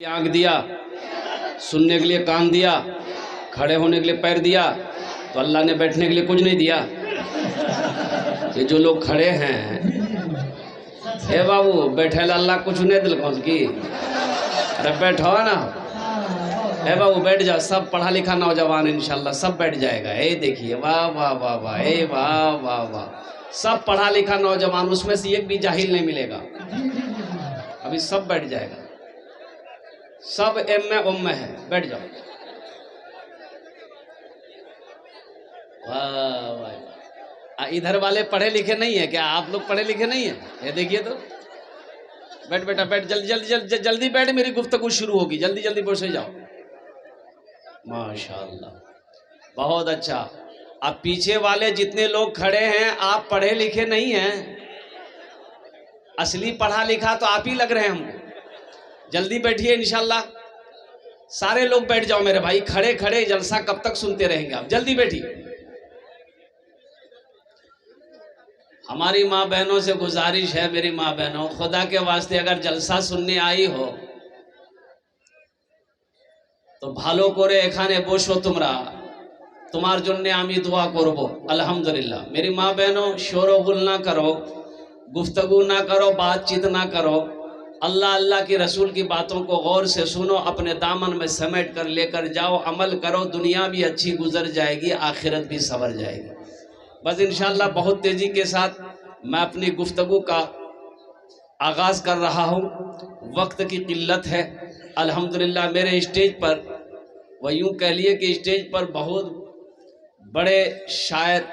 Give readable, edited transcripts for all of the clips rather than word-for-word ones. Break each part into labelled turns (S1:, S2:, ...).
S1: आंख दिया, सुनने के लिए कान दिया, खड़े होने के लिए पैर दिया, तो अल्लाह ने बैठने के लिए कुछ नहीं दिया। ये जो लोग खड़े हैं, हे बाबू बैठे अल्लाह कुछ नहीं दिल कौन की, अरे बैठो ना, हे बाबू बैठ जाओ। सब पढ़ा लिखा नौजवान इंशाल्लाह सब बैठ जाएगा। ए देखिए, वाह वाह वाह वाह, ए वाह वाह वाह, सब पढ़ा लिखा नौजवान, उसमें से एक भी जाहिल नहीं मिलेगा। अभी सब बैठ जाएगा, सब एम में उम में है, बैठ जाओ। वाह वाह, इधर वाले पढ़े लिखे नहीं है क्या? आप लोग पढ़े लिखे नहीं है? ये देखिए तो, बैठ बेटा बैठ, जल्दी जल्दी जल्दी जल्दी बैठ, मेरी गुफ्तगू शुरू होगी, जल्दी जल्दी बैठ जाओ। माशाअल्लाह, बहुत अच्छा। अब पीछे वाले जितने लोग खड़े हैं, आप पढ़े लिखे नहीं हैं, असली पढ़ा लिखा तो आप ही लग रहे हैं हमको। जल्दी बैठिए इंशाल्लाह, सारे लोग बैठ जाओ मेरे भाई। खड़े खड़े जलसा कब तक सुनते रहेंगे आप? जल्दी बैठिए। हमारी माँ बहनों से गुजारिश है, मेरी माँ बहनों, खुदा के वास्ते अगर जलसा सुनने आई हो तो भालो करे एखाने बोशो तुमरा, तुम्हार जन्ने आमी दुआ करबो अल्हम्दुलिल्लाह। मेरी माँ बहनों, शोरो गुल ना करो, गुफ्तगू ना करो, बातचीत ना करो, अल्लाह अल्लाह के रसूल की बातों को गौर से सुनो, अपने दामन में समेट कर लेकर जाओ, अमल करो, दुनिया भी अच्छी गुजर जाएगी, आखिरत भी संवर जाएगी। बस इंशाअल्लाह बहुत तेज़ी के साथ मैं अपनी गुफ्तगू का आगाज़ कर रहा हूँ। वक्त की किल्लत है। अल्हम्दुलिल्लाह मेरे स्टेज पर, वह यूँ कह लिए कि स्टेज पर बहुत बड़े शायर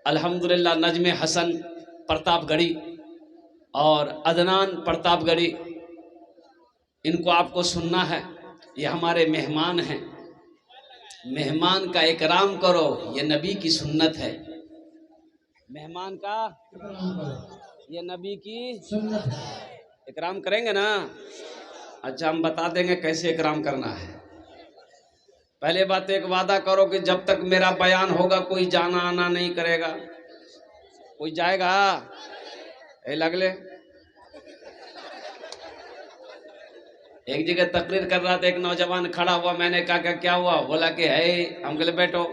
S1: अल्हम्दुलिल्लाह नजमे हसन प्रतापगढ़ी और अदनान प्रतापगढ़ी, इनको आपको सुनना है। ये हमारे मेहमान हैं, मेहमान का इकराम करो, ये नबी की सुन्नत है। मेहमान का, ये नबी की सुन्नत है। इकराम करेंगे ना? अच्छा, हम बता देंगे कैसे इकराम करना है। पहले बात एक वादा करो कि जब तक मेरा बयान होगा कोई जाना आना नहीं करेगा। कोई जाएगा? ए लगले, एक जगह तकरीर कर रहा था, एक नौजवान खड़ा हुआ, मैंने कहा क्या हुआ? बोला कि है। हम कहले बैठो,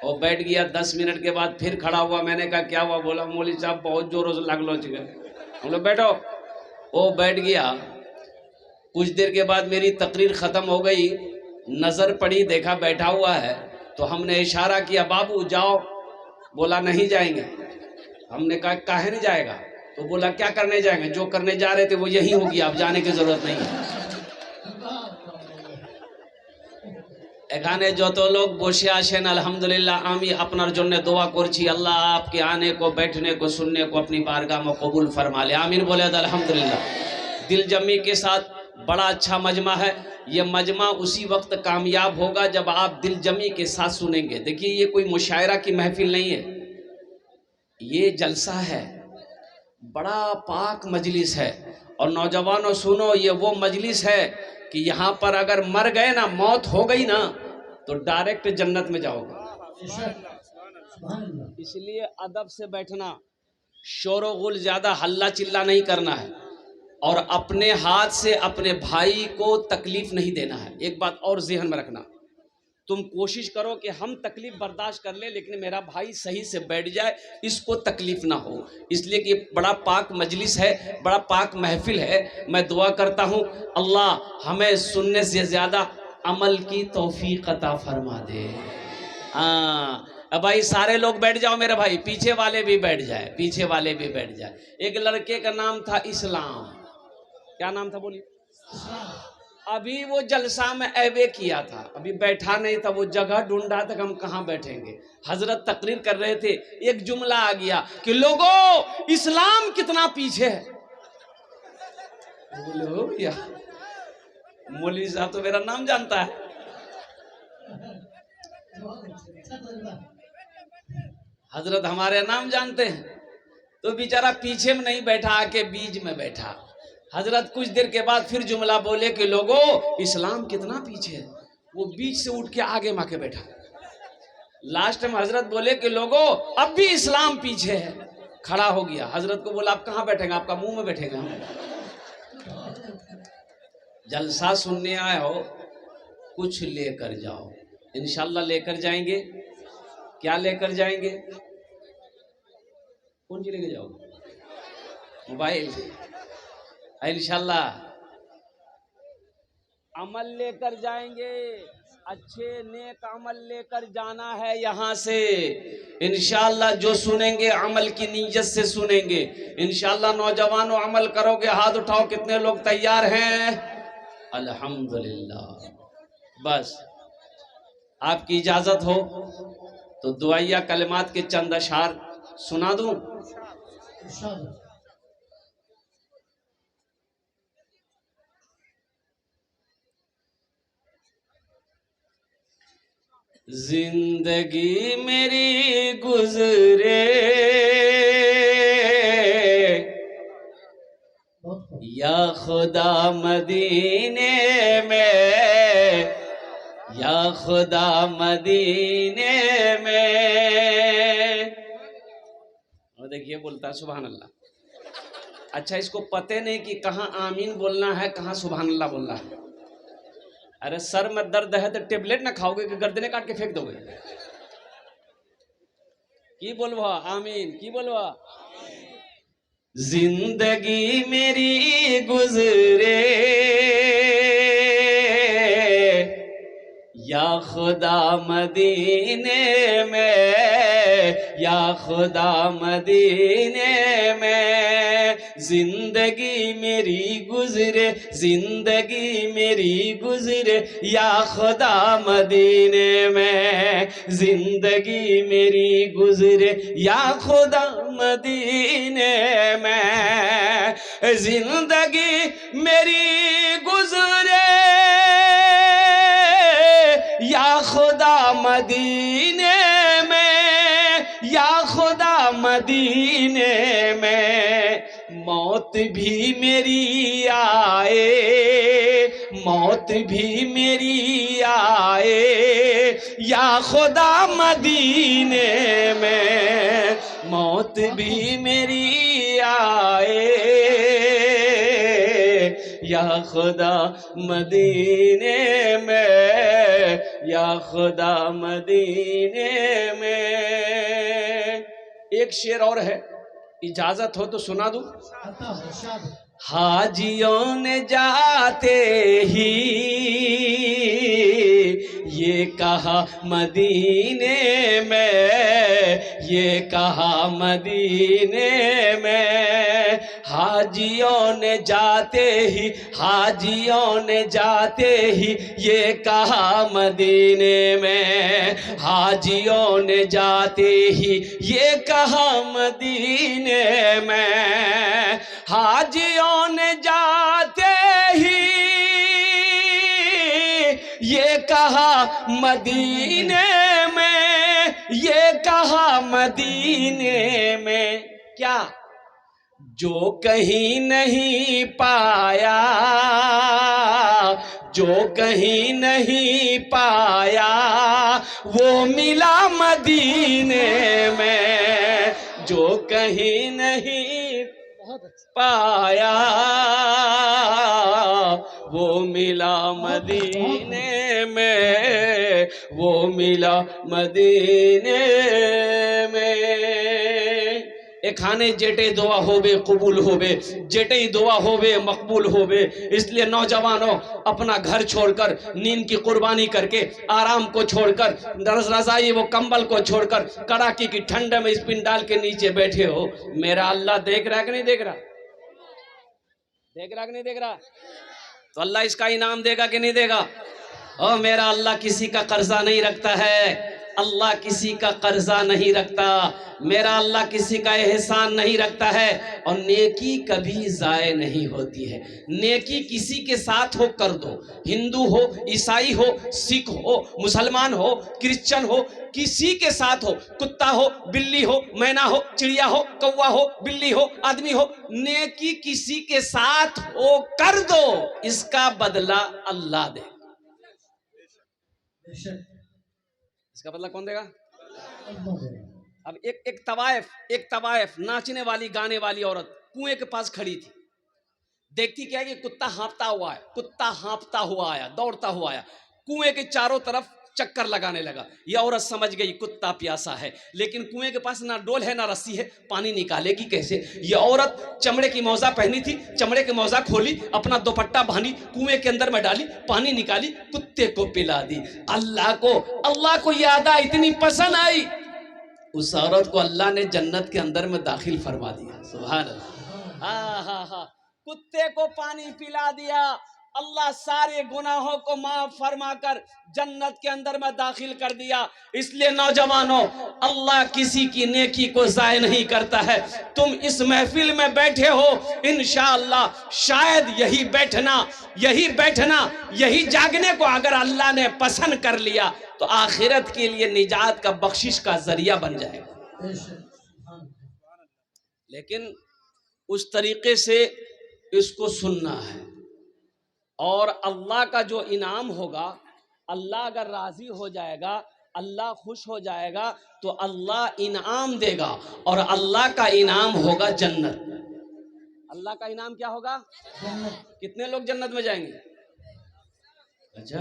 S1: और बैठ गया। 10 मिनट के बाद फिर खड़ा हुआ, मैंने कहा क्या हुआ? बोला मौली साहब बहुत जोरों से लगलो जगह। हम लोग बैठो, वो बैठ गया। कुछ देर के बाद मेरी तकरीर ख़त्म हो गई, नज़र पड़ी, देखा बैठा हुआ है, तो हमने इशारा किया बाबू जाओ। बोला नहीं जाएंगे। हमने कहा काहे नहीं जाएगा? तो बोला क्या करने जाएंगे? जो करने जा रहे थे वो यही होगी, आप जाने की जरूरत नहीं है। এখানে যত लोग বসে আছেন अल्हम्दुलिल्लाह, আমি আপনার জন্য দোয়া করছি, আল্লাহ आपके आने को, बैठने को, सुनने को अपनी बारगाह में कबूल फरमा ले। आमीन बोले अल्हम्दुलिल्लाह। दिल जमी के साथ बड़ा अच्छा मजमा है। ये मजमा उसी वक्त कामयाब होगा जब आप दिल जमी के साथ सुनेंगे। देखिए, ये कोई मुशायरा की महफिल नहीं है, ये जलसा है, बड़ा पाक मजलिस है। और नौजवानों सुनो, ये वो मजलिस है कि यहाँ पर अगर मर गए ना, मौत हो गई ना, तो डायरेक्ट जन्नत में जाओगे। इसलिए अदब से बैठना, शोर गुल ज्यादा हल्ला चिल्ला नहीं करना है, और अपने हाथ से अपने भाई को तकलीफ नहीं देना है। एक बात और ज़हन में रखना, तुम कोशिश करो कि हम तकलीफ बर्दाश्त कर ले, लेकिन मेरा भाई सही से बैठ जाए, इसको तकलीफ ना हो। इसलिए कि बड़ा पाक मजलिस है, बड़ा पाक महफिल है। मैं दुआ करता हूँ अल्लाह हमें सुनने से ज़्यादा अमल की तौफीक अता फरमा दे। हाँ, अब भाई सारे लोग बैठ जाओ मेरे भाई, पीछे वाले भी बैठ जाए, पीछे वाले भी बैठ जाए। एक लड़के का नाम था इस्लाम। क्या नाम था बोलिए? अभी वो जलसा में ऐवे किया था, अभी बैठा नहीं था, वो जगह ढूंढा था कि हम कहाँ बैठेंगे। हजरत तकरीर कर रहे थे, एक जुमला आ गया कि लोगों इस्लाम कितना पीछे है। बोले हो भैया, मौलवी साहब तो मेरा नाम जानता है। हजरत हमारे नाम जानते हैं। तो बेचारा पीछे में नहीं बैठा, आके बीच में बैठा। हजरत कुछ देर के बाद फिर जुमला बोले कि लोगों इस्लाम कितना पीछे है। वो बीच से उठ के आगे माके बैठा। लास्ट में हजरत बोले कि लोगों अब भी इस्लाम पीछे है। खड़ा हो गया। हजरत को बोला आप कहाँ बैठेंगे? आपका मुंह में बैठेंगे हम। जलसा सुनने आए हो, कुछ लेकर जाओ। इंशाल्लाह लेकर जाएंगे। क्या लेकर जाएंगे? कौन सी लेकर जाओगे? मोबाइल। इंशाल्लाह अमल लेकर जाएंगे, अच्छे नेक अमल लेकर जाना है यहाँ से। इंशाल्लाह जो सुनेंगे अमल की नीयत से सुनेंगे। इंशाल्लाह नौजवानों अमल करोगे, हाथ उठाओ, कितने लोग तैयार हैं? अल्हम्दुलिल्लाह। बस आपकी इजाजत हो तो दुआया कलिमात के चंद अशार सुना दूं। जिंदगी मेरी गुजरे या खुदा मदीने में, या खुदा मदीने में। और देखिए बोलता है सुभान अल्लाह। अच्छा, इसको पते नहीं कि कहाँ आमीन बोलना है, कहाँ सुभान अल्लाह बोलना है। अरे सर में दर्द है तो टेबलेट ना खाओगे कि गर्दने काट के फेंक दोगे? की बोलवा आमीन, की बोलवा। जिंदगी मेरी गुजरे या खुदा मदीने में, या खुदा मदीने में। जिंदगी मेरी गुजरे, जिंदगी मेरी गुजरे या खुदा मदीने में। जिंदगी मेरी गुजरे या खुदा मदीने में। जिंदगी मेरी गुजरे या खुदा मदीने में, या खुदा मदीने में। मौत भी मेरी आए, मौत भी मेरी आए या खुदा मदीने में। मौत भी मेरी आए या खुदा मदीने में, या खुदा मदीने में। एक शेर और है, इजाजत हो तो सुना दूं। हाजियों ने जाते ही ये कहा मदीने में, ये कहा मदीने में। हाजियों ने जाते ही, हाजियों ने जाते ही ये कहा मदीने में। हाजियों ने जाते ही ये कहा मदीने में। हाजियों ने जाते ही ये कहा मदीने में, ये कहा मदीने में। क्या? जो कहीं नहीं पाया, जो कहीं नहीं पाया वो मिला मदीने में। जो कहीं नहीं पाया वो मिला मदीने में, वो मिला मदीने में। एखाने जेटे दुआ होवे कबूल होवे, जेटे ही दुआ होवे मकबूल होवे। इसलिए नौजवानों अपना घर छोड़कर, नींद की कुर्बानी करके, आराम को छोड़कर, रज़ाई वो कंबल को छोड़कर कड़ाके की ठंड में स्पिन डाल के नीचे बैठे हो। मेरा अल्लाह देख रहा है कि नहीं देख रहा? देख रहा कि नहीं देख रहा? तो अल्लाह इसका इनाम देगा कि नहीं देगा? और मेरा अल्लाह किसी का कर्जा नहीं रखता है, अल्लाह किसी का कर्जा नहीं रखता। मेरा अल्लाह किसी का एहसान नहीं रखता है। और नेकी कभी जाए नहीं होती है। नेकी किसी के साथ हो कर दो, हिंदू हो, ईसाई हो, सिख हो, मुसलमान हो, क्रिश्चियन हो, किसी के साथ हो, कुत्ता हो, बिल्ली हो, मैना हो, चिड़िया हो, कौवा हो, बिल्ली हो, आदमी हो, नेकी किसी के साथ हो कर दो, इसका बदला अल्लाह दे। इसका बदला कौन देगा? अब एक तवाइफ नाचने वाली गाने वाली औरत कुएं के पास खड़ी थी। देखती क्या है कि कुत्ता हाँफता हुआ है, कुत्ता हाँफता हुआ आया, दौड़ता हुआ आया, कुएं के चारों तरफ चक्कर लगाने लगा। यह औरत समझ गई कुत्ता प्यासा है, लेकिन कुएं के पास ना डोल है ना रस्सी है, पानी निकालेगी कैसे। यह औरत चमड़े की मौजा पहनी थी, चमड़े की मौजा खोली, अपना दुपट्टा बांधी, कुएं के अंदर में डाली, पानी निकाली, कुत्ते को पिला दी। अल्लाह को याद आई, इतनी पसंद आई, उस औरत को अल्लाह ने जन्नत के अंदर में दाखिल फरमा दिया। सुभान अल्लाह। हाँ हाँ हाँ, कुत्ते को पानी पिला दिया, अल्लाह सारे गुनाहों को माफ फरमाकर जन्नत के अंदर में दाखिल कर दिया। इसलिए नौजवानों, अल्लाह किसी की नेकी को जाय नहीं करता है। तुम इस महफिल में बैठे हो, इंशाअल्लाह शायद यही बैठना, यही जागने को अगर अल्लाह ने पसंद कर लिया तो आखिरत के लिए निजात का, बख्शिश का जरिया बन जाएगा। लेकिन उस तरीके से इसको सुनना है, और अल्लाह का जो इनाम होगा, अल्लाह अगर राजी हो जाएगा, अल्लाह खुश हो जाएगा तो अल्लाह इनाम देगा, और अल्लाह का इनाम होगा जन्नत। अल्लाह का इनाम क्या होगा? जन्नत। कितने लोग जन्नत में जाएंगे? अच्छा,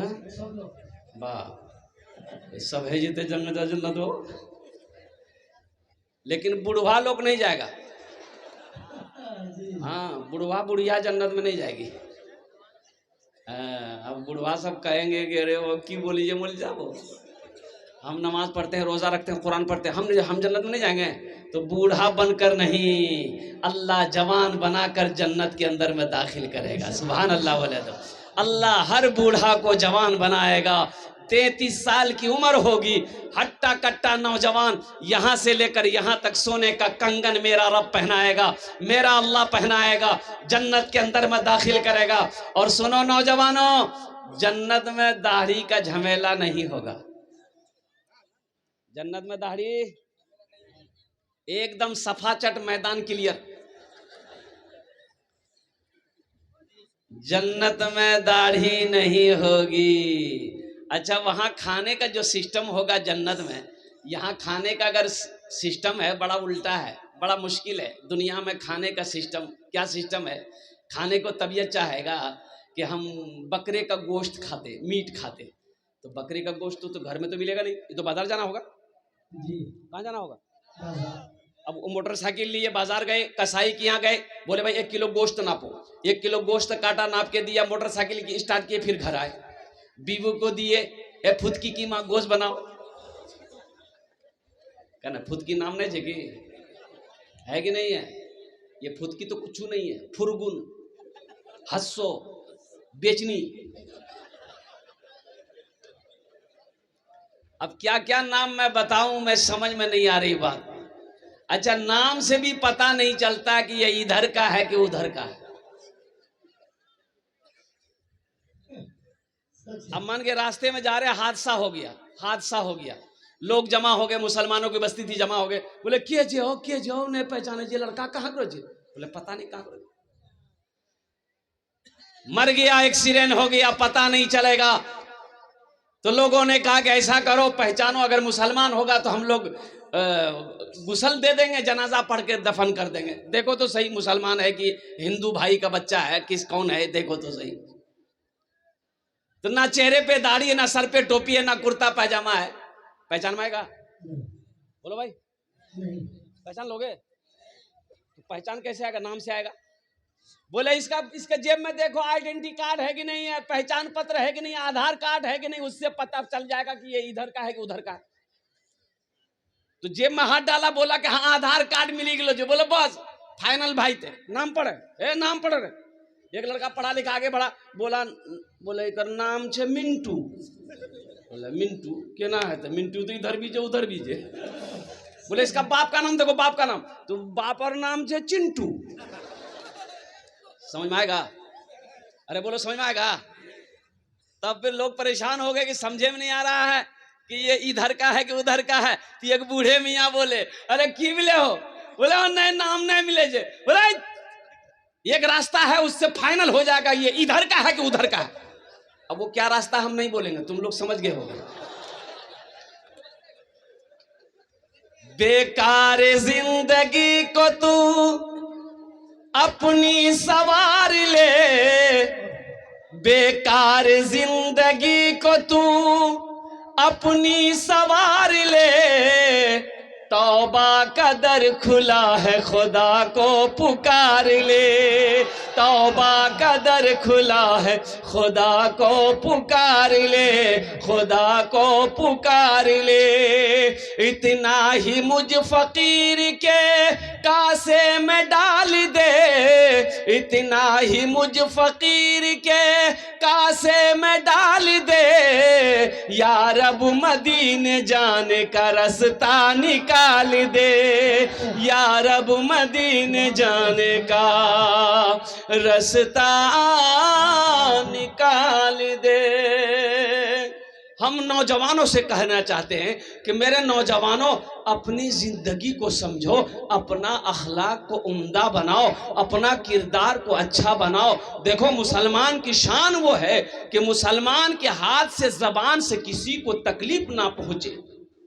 S1: वाह, सब है जीते जन्नत हो, लेकिन बुढ़वा लोग नहीं जाएगा। हाँ, बुढ़वा बुढ़िया जन्नत में नहीं जाएगी। अब बुढ़वा सब कहेंगे कि अरे वो की बोली जाओ, हम नमाज पढ़ते हैं, रोजा रखते हैं, कुरान पढ़ते हैं, हम जन्नत में नहीं जाएंगे। तो बूढ़ा बनकर नहीं, अल्लाह जवान बनाकर जन्नत के अंदर में दाखिल करेगा। सुभान अल्लाह बोले तो अल्लाह हर बूढ़ा को जवान बनाएगा। 33 साल की उम्र होगी, हट्टा कट्टा नौजवान, यहाँ से लेकर यहाँ तक सोने का कंगन मेरा रब पहनाएगा, मेरा अल्लाह पहनाएगा, जन्नत के अंदर में दाखिल करेगा। और सुनो नौजवानों, जन्नत में दाढ़ी का झमेला नहीं होगा। जन्नत में दाढ़ी एकदम सफाचट, मैदान क्लियर। जन्नत में दाढ़ी नहीं होगी। अच्छा, वहां खाने का जो सिस्टम होगा जन्नत में, यहाँ खाने का अगर सिस्टम है, बड़ा उल्टा है, बड़ा मुश्किल है। दुनिया में खाने का सिस्टम क्या सिस्टम है? खाने को तबीयत चाहेगा कि हम बकरे का गोश्त खाते, मीट खाते, तो बकरे का गोश्त तो घर में तो मिलेगा नहीं, ये तो बाजार जाना होगा जी। कहाँ जाना होगा? अब मोटरसाइकिल लिए बाजार गए, कसाई के यहाँ गए, बोले भाई 1 किलो गोश्त नापो, 1 किलो गोश्त काटा, नाप के दिया, मोटरसाइकिल की स्टार्ट किए, फिर घर आए, बीवी को दिए, ए फुदकी की माँ गोश्त बनाओ, कहना फुदकी नाम नहीं है कि नहीं है? ये फुदकी तो कुछ नहीं है, फुरगुन, हस्सो, बेचनी। अब क्या क्या नाम मैं बताऊं, मैं समझ में नहीं आ रही बात। अच्छा, नाम से भी पता नहीं चलता कि ये इधर का है कि उधर का है। अब मान के रास्ते में जा रहे, हादसा हो गया, लोग जमा हो गए, मुसलमानों की बस्ती थी, जमा हो गए, बोले के जाओ नहीं पहचाने जी, लड़का कहाँ करो जी, बोले पता नहीं कहाँ करो, मर गया, एक्सीडेंट हो गया, पता नहीं चलेगा। तो लोगों ने कहा कि ऐसा करो, पहचानो, अगर मुसलमान होगा तो हम लोग गुसल दे देंगे, जनाजा पढ़ के दफन कर देंगे। देखो तो सही मुसलमान है कि हिंदू भाई का बच्चा है, कौन है, देखो तो सही। तो ना चेहरे पे दाढ़ी है, ना सर पे टोपी है, ना कुर्ता पैजामा है, पहचान में आएगा? बोलो भाई, पहचान लोगे? तो पहचान कैसे आएगा? नाम से आएगा। बोले इसका जेब में देखो, आइडेंटिटी कार्ड है कि नहीं है, पहचान पत्र है कि नहीं, आधार कार्ड है कि नहीं, उससे पता चल जाएगा कि ये इधर का है कि उधर का है। तो जेब में हाथ डाला, बोला कि हाँ आधार कार्ड मिली गलो जो, बोले बस फाइनल भाई थे, नाम पढ़े, नाम पढ़े रे। एक लड़का पढ़ा लिखा आगे बढ़ा, बोले इधर नाम छे मिंटू, बोले मिंटू केना है? तो मिंटू तो इधर भी जे उधर भी जे। बोले इसका बाप का नाम देखो, बाप का नाम, तो बाप और नाम छे चिंटू। समझ में आएगा? अरे बोलो समझ में आएगा? तब फिर लोग परेशान हो गए कि समझे में नहीं आ रहा है कि ये इधर का है कि उधर का है। तो एक बूढ़े मियाँ बोले, अरे की मिले हो? बोले नहीं, नाम नहीं मिले जे। बोले एक रास्ता है, उससे फाइनल हो जाएगा ये इधर का है कि उधर का है। अब वो क्या रास्ता हम नहीं बोलेंगे, तुम लोग समझ गए होगे। बेकार जिंदगी को तू अपनी सवार ले, बेकार जिंदगी को तू अपनी सवार ले, तौबा का दर खुला है खुदा को पुकार ले, तौबा का दर खुला है खुदा को पुकार ले, खुदा को पुकार ले। इतना ही मुझ फकीर के कासे में डाल दे, इतना ही मुझ फकीर के कासे में डाल दे, या रब मदीने जाने का रास्ता निकाल दे, या रब मदीने जाने का रास्ता निकाल दे। हम नौजवानों से कहना चाहते हैं कि मेरे नौजवानों, अपनी जिंदगी को समझो, अपना अखलाक को उम्दा बनाओ, अपना किरदार को अच्छा बनाओ। देखो, मुसलमान की शान वो है कि मुसलमान के हाथ से, जबान से किसी को तकलीफ ना पहुंचे,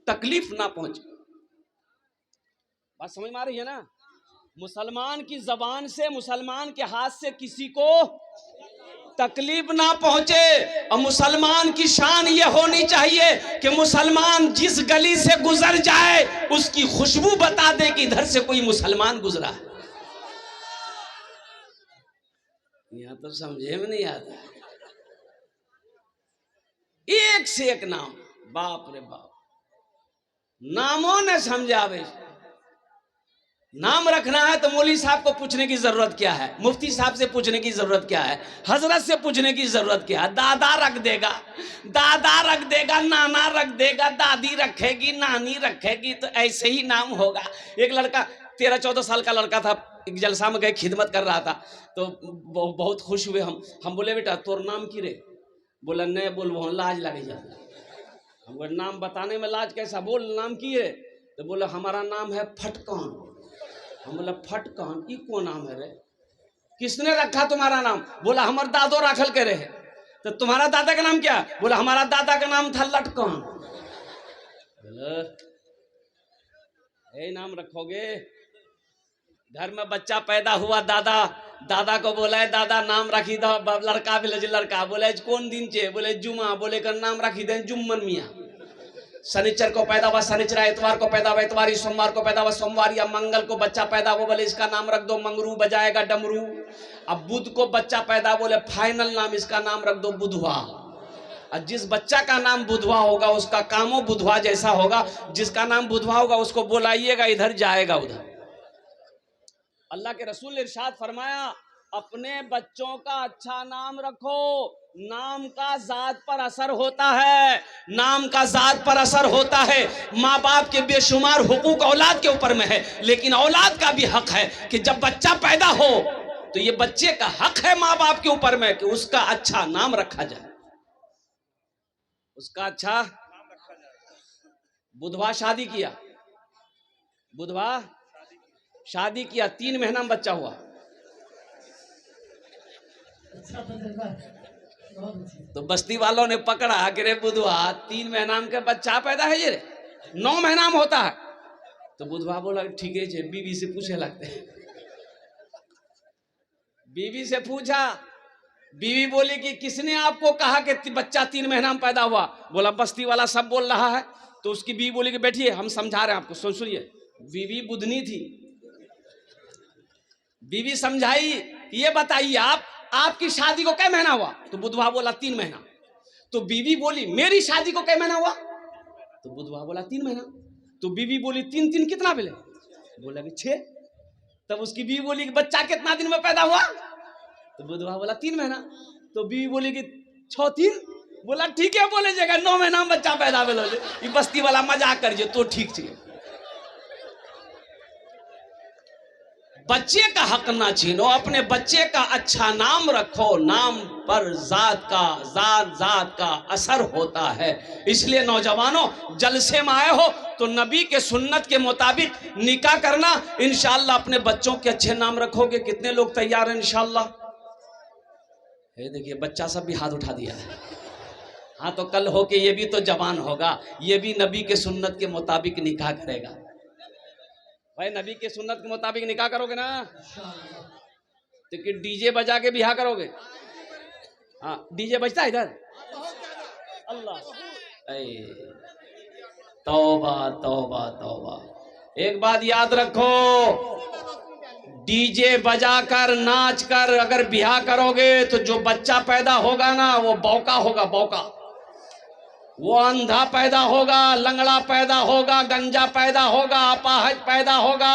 S1: तकलीफ ना पहुंचे। बात समझ में आ रही है ना? मुसलमान की जबान से, मुसलमान के हाथ से किसी को तकलीफ ना पहुंचे। और मुसलमान की शान ये होनी चाहिए कि मुसलमान जिस गली से गुजर जाए उसकी खुशबू बता दे कि इधर से कोई मुसलमान गुजरा है। यहां तो समझे में नहीं आता, एक से एक नाम, बाप रे बाप, नामों ने समझावे। नाम रखना है तो मौलवी साहब को पूछने की जरूरत क्या है, मुफ्ती साहब से पूछने की जरूरत क्या है, हजरत से पूछने की जरूरत क्या है। दादा रख देगा, दादा रख देगा, नाना रख देगा, दादी रखेगी, नानी रखेगी, तो ऐसे ही नाम होगा। एक लड़का 13-14 साल का लड़का था, एक जलसा में गए, खिदमत कर रहा था, तो बहुत खुश हुए हम बोले बेटा तोर नाम की रे? बोला नहीं बोल, लाज लग जाता। हम बोले नाम बताने में लाज कैसा, बोल नाम की है? तो बोला हमारा नाम है फटकान। हम बोला फटकान ई कौन नाम है रे? किसने रखा तुम्हारा नाम? बोला हमारे दादो राखल के रहे। तो तुम्हारा दादा का नाम क्या? बोला हमारा दादा का नाम था लटकान। नाम रखोगे? घर में बच्चा पैदा हुआ, दादा को बोला है दादा नाम रखी दो, लड़का भी लड़का बोले कौन दिन चे? बोले जुमा। बोले कर नाम रखी दे जुम्मन मियाँ। शनिचर को पैदा हुआ शनिचर, इतवार को पैदा हुआ इतवारी, सोमवार को पैदा हुआ सोमवार, या मंगल को बच्चा पैदा हुआ, बोले इसका नाम रख दो मंगरू, बजाएगा डमरू। अब बुध को बच्चा पैदा, बोले फाइनल नाम इसका नाम रख दो बुधवा। और जिस बच्चा का नाम बुधवा होगा उसका कामो बुधवा जैसा होगा, जिसका नाम बुधवा होगा उसको बुलाइएगा इधर, जाएगा उधर। अल्लाह के रसूल ने इरशाद फरमाया अपने बच्चों का अच्छा नाम रखो, नाम का जात पर असर होता है, नाम का जात पर असर होता है। माँ बाप के बेशुमार हुकूक औलाद के ऊपर में है, लेकिन औलाद का भी हक है कि जब बच्चा पैदा हो तो ये बच्चे का हक है माँ बाप के ऊपर में कि उसका अच्छा नाम रखा जाए, उसका अच्छा नाम रखा जाए। बुधवा शादी किया, बुधवा शादी किया, 3 महीना में बच्चा हुआ। तो बस्ती वालों ने पकड़ा कि रे बुधवा 3 महीना में बच्चा पैदा है ये रे, 9 महीना में होता है। तो बुधवा बोला ठीक है, बीवी से पूछे लगते। बीवी से पूछा, बीवी बोली कि किसने आपको कहा कि बच्चा 3 महीना में पैदा हुआ? बोला बस्ती वाला सब बोल रहा है। तो उसकी बीवी बोली कि बैठिए हम समझा रहे हैं आपको, सुनिए। बीवी बुधनी थी, बीवी समझाई ये बताइए आपकी शादी को कै महीना हुआ? तो बुधवा बोला 3 महीना। तो बीवी बोली मेरी शादी को कै महीना हुआ? तो बुधवा बोला 3 महीना। तो बीवी बोली 3 कितना मिले? बोला कि 6। तब उसकी बीवी बोली कि बच्चा कितना दिन में पैदा हुआ? तो बुधवा बोला 3 महीना। तो बीवी बोली कि 6-3। बोला ठीक है बोले जगह 9 महीना में बच्चा पैदा भेलो। ये बस्ती वाला मजाक करिए तो ठीक है। बच्चे का हक ना छीनो, अपने बच्चे का अच्छा नाम रखो, नाम पर जात का असर होता है। इसलिए नौजवानों जलसे में आए हो तो नबी के सुन्नत के मुताबिक निकाह करना, इंशाअल्लाह अपने बच्चों के अच्छे नाम रखोगे। कितने लोग तैयार हैं इंशाअल्लाह? ये देखिए बच्चा सब भी हाथ उठा दिया है। हाँ तो कल हो के ये भी तो जवान होगा, ये भी नबी के सुन्नत के मुताबिक निकाह करेगा। भाई नबी के सुन्नत के मुताबिक निकाह करोगे ना? तो कि डीजे बजा के ब्याह करोगे? हाँ, डीजे बजता है इधर? अल्लाह, तौबा तौबा तौबा। एक बात याद रखो, डीजे बजाकर नाच कर अगर ब्याह करोगे तो जो बच्चा पैदा होगा ना वो बौका होगा, बौका। वो अंधा पैदा होगा, लंगड़ा पैदा होगा, गंजा पैदा होगा, अपाहज पैदा होगा।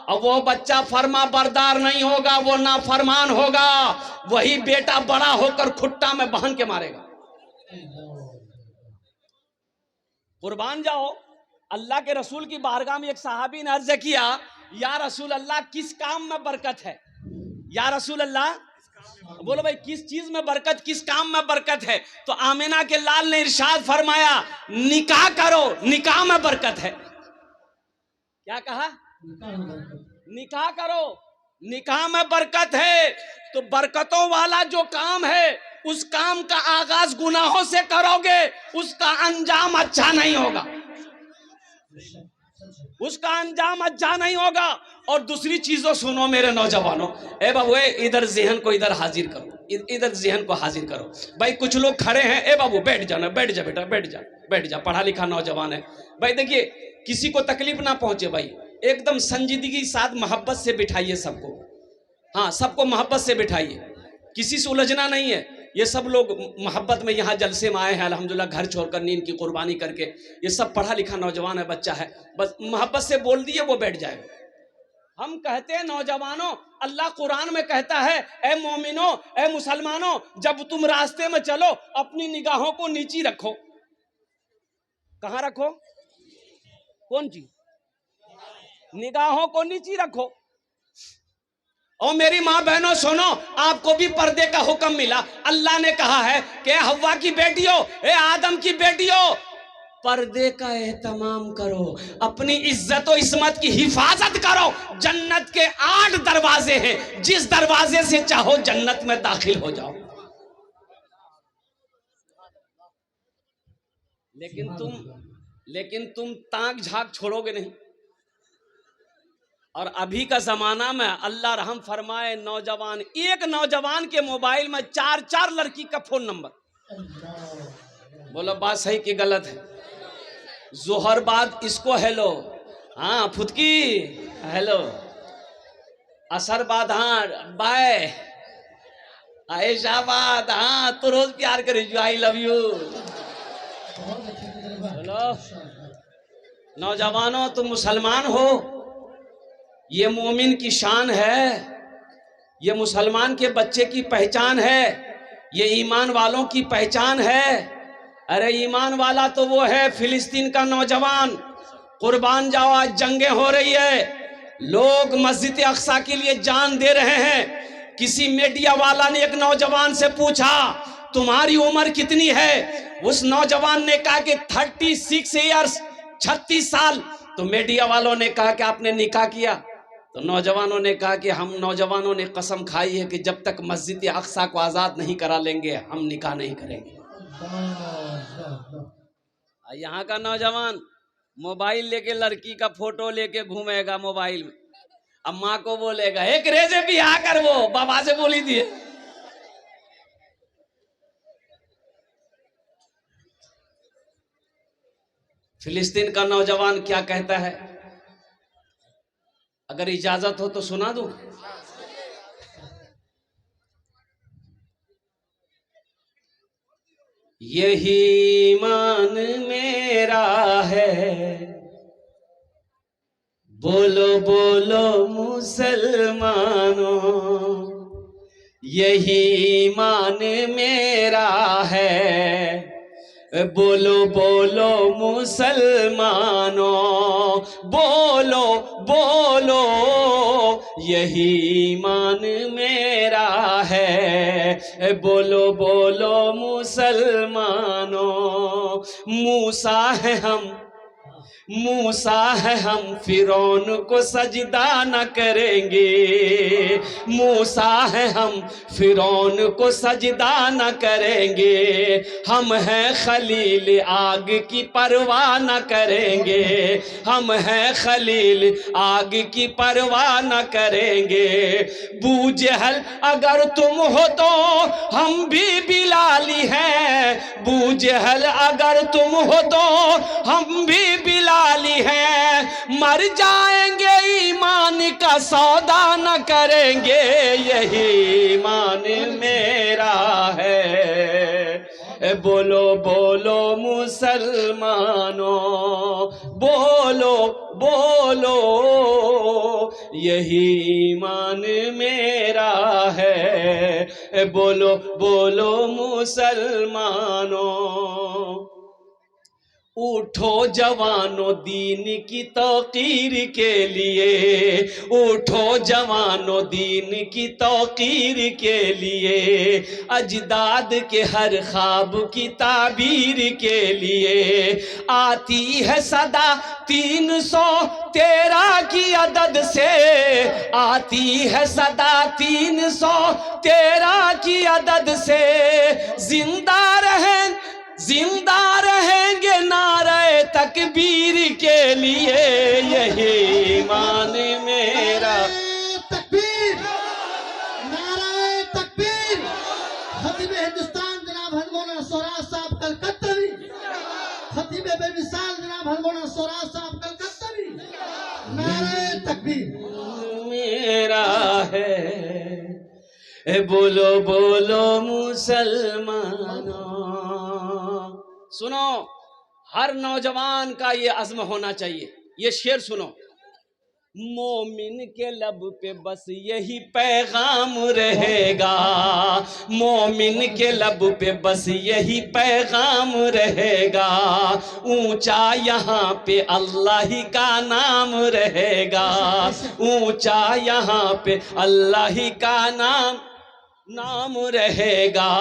S1: और वो बच्चा फरमा बरदार नहीं होगा, वो नाफरमान होगा। वही बेटा बड़ा होकर खुट्टा में बांध के मारेगा। कुर्बान जाओ। अल्लाह के रसूल की बारगाह में एक सहाबी ने अर्ज किया, या रसूल अल्लाह किस काम में बरकत है? या रसूल अल्लाह, बोलो भाई किस चीज में बरकत, किस काम में बरकत है? तो आमिना के लाल ने इरशाद फरमाया, निकाह करो, निकाह में बरकत है। क्या कहा? निकाह करो, निकाह में बरकत है। तो बरकतों वाला जो काम है उस काम का आगाज गुनाहों से करोगे, उसका अंजाम अच्छा नहीं होगा, उसका अंजाम अच्छा नहीं होगा। और दूसरी चीजों सुनो मेरे नौजवानों, ए बाबू इधर जहन को इधर हाजिर करो, इधर जहन को हाजिर करो। भाई कुछ लोग खड़े हैं, ए बाबू बैठ जाना, बैठ जा बेटा, बैठ जा, बैठ जा, पढ़ा लिखा नौजवान है भाई। देखिए किसी को तकलीफ ना पहुंचे भाई, एकदम संजीदगी के साथ मोहब्बत से बिठाइए सबको। हाँ, सबको मोहब्बत से बिठाइए, किसी से उलझना नहीं है। ये सब लोग मोहब्बत में यहाँ जलसे में आए हैं अल्हम्दुलिल्लाह, घर छोड़कर नींद की कुर्बानी करके। ये सब पढ़ा लिखा नौजवान है, बच्चा है, बस मोहब्बत से बोल दिए वो बैठ जाएगा। हम कहते हैं नौजवानों, अल्लाह कुरान में कहता है, ए मोमिनो, ए मुसलमानों, जब तुम रास्ते में चलो अपनी निगाहों को नीची रखो। कहाँ रखो? कौन चीज? निगाहों को नीची रखो। और मेरी माँ बहनों सुनो, आपको भी पर्दे का हुक्म मिला। अल्लाह ने कहा है कि हव्वा की बेटियों, ए आदम की बेटियों, पर्दे का एहतमाम करो, अपनी इज्जत और इस्मत की हिफाजत करो। जन्नत के 8 दरवाजे हैं, जिस दरवाजे से चाहो जन्नत में दाखिल हो जाओ। लेकिन तुम ताक झाक छोड़ोगे नहीं। और अभी का जमाना में अल्लाह रहम फरमाए, नौजवान, एक नौजवान के मोबाइल में 4 लड़की का फोन नंबर। बोलो बात सही कि गलत है? जोहर बाद इसको हेलो, हाँ फुदकी हेलो, असर बाद हाँ बाय, आयशा बाद हाँ तो रोज प्यार करे जो आई लव यू। बोलो नौजवानों, तुम मुसलमान हो, ये मोमिन की शान है, ये मुसलमान के बच्चे की पहचान है, ये ईमान वालों की पहचान है। अरे ईमान वाला तो वो है फिलिस्तीन का नौजवान। कुर्बान जाओ, आज जंगें हो रही है, लोग मस्जिद अक्सा के लिए जान दे रहे हैं। किसी मीडिया वाला ने एक नौजवान से पूछा, तुम्हारी उम्र कितनी है? उस नौजवान ने कहा कि 36 ईयर्स, 36 साल। तो मीडिया वालों ने कहा कि आपने निकाह किया? तो नौजवानों ने कहा कि हम नौजवानों ने कसम खाई है कि जब तक मस्जिद अक्सा को आज़ाद नहीं करा लेंगे हम निकाह नहीं करेंगे। यहाँ का नौजवान मोबाइल लेके लड़की का फोटो लेके घूमेगा मोबाइल में, अब माँ को बोलेगा एक रेजे भी आ कर, वो बाबा से बोली दिए। फिलिस्तीन का नौजवान क्या कहता है, अगर इजाजत हो तो सुना दूं। यही ईमान मेरा है, बोलो बोलो मुसलमानों, यही ईमान मेरा है, बोलो बोलो मुसलमानों, बोलो बोलो यही ईमान मेरा है, बोलो बोलो मुसलमानों। मूसा है हम, मूसा है हम फिरौन को सजदा न करेंगे, मूसा है हम फिरौन को सजदा न करेंगे, हम हैं खलील आग की परवाह न करेंगे, हम हैं खलील आग की परवाह न करेंगे। बू जहल अगर तुम हो तो हम भी बिलाली हैं, बू जहल अगर तुम हो तो हम भी बिलाली हैं, मर जाएंगे ईमान का सौदा न करेंगे, यही ईमान मेरा है। बोलो बोलो मुसलमानों, बोलो बोलो, यही ईमान मेरा है। बोलो बोलो मुसलमानों, उठो जवानों दीन की तौकीर के लिए, उठो जवानों दीन की तौकीर के लिए, अजदाद के हर ख्वाब की ताबीर के लिए। आती है सदा 313 की अदद से, आती है सदा 313 की अदद से, जिंदा रहेंगे नारे तकबीर के लिए, यही ईमान मेरा।
S2: तकबीर, नारे तकबीर। खतीब हिंदुस्तान जनाब हरमौलाना सोराब साहब कलकत्तावी, खतीब बेमिसाल जनाब हरमौलाना सोराब साहब कलकत्तावी, नारे तकबीर
S1: मेरा है। बोलो बोलो मुसलमानों। सुनो, हर नौजवान का ये अज़्म होना चाहिए। ये शेर सुनो, मोमिन के लब पे बस यही पैगाम रहेगा, मोमिन के लब पे बस यही पैगाम रहेगा, ऊंचा यहाँ पे अल्लाह ही का नाम रहेगा, ऊंचा यहाँ पे अल्लाह ही का नाम रहेगा।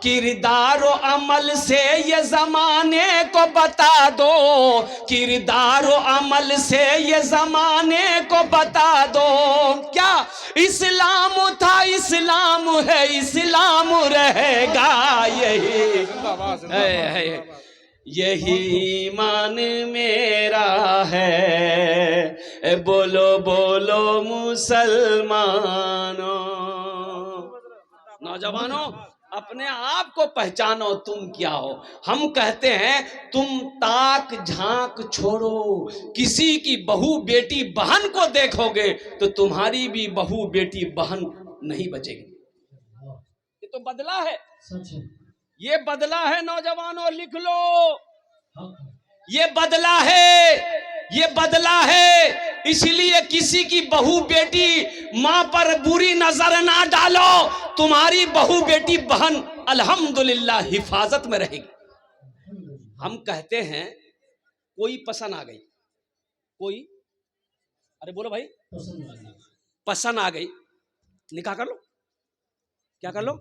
S1: किरदार और अमल से ये जमाने को बता दो, किरदार और अमल से ये जमाने को बता दो, क्या इस्लाम था इस्लाम है इस्लाम रहेगा, यही ईमान मेरा है। बोलो बोलो मुसलमानों। नौजवानों, अपने आप को पहचानो, तुम क्या हो। हम कहते हैं तुम ताक झांक छोड़ो, किसी की बहू बेटी बहन को देखोगे तो तुम्हारी भी बहू बेटी बहन नहीं बचेगी। ये तो बदला है, ये बदला है नौजवानों, लिख लो, ये बदला है, ये बदला है। इसलिए किसी की बहू बेटी माँ पर बुरी नजर ना डालो, तुम्हारी बहू बेटी बहन अल्हम्दुलिल्लाह हिफाजत में रहेगी। हम कहते हैं कोई पसंद आ गई, कोई, अरे बोलो भाई, पसंद आ गई, निकाह कर लो। क्या कर लो?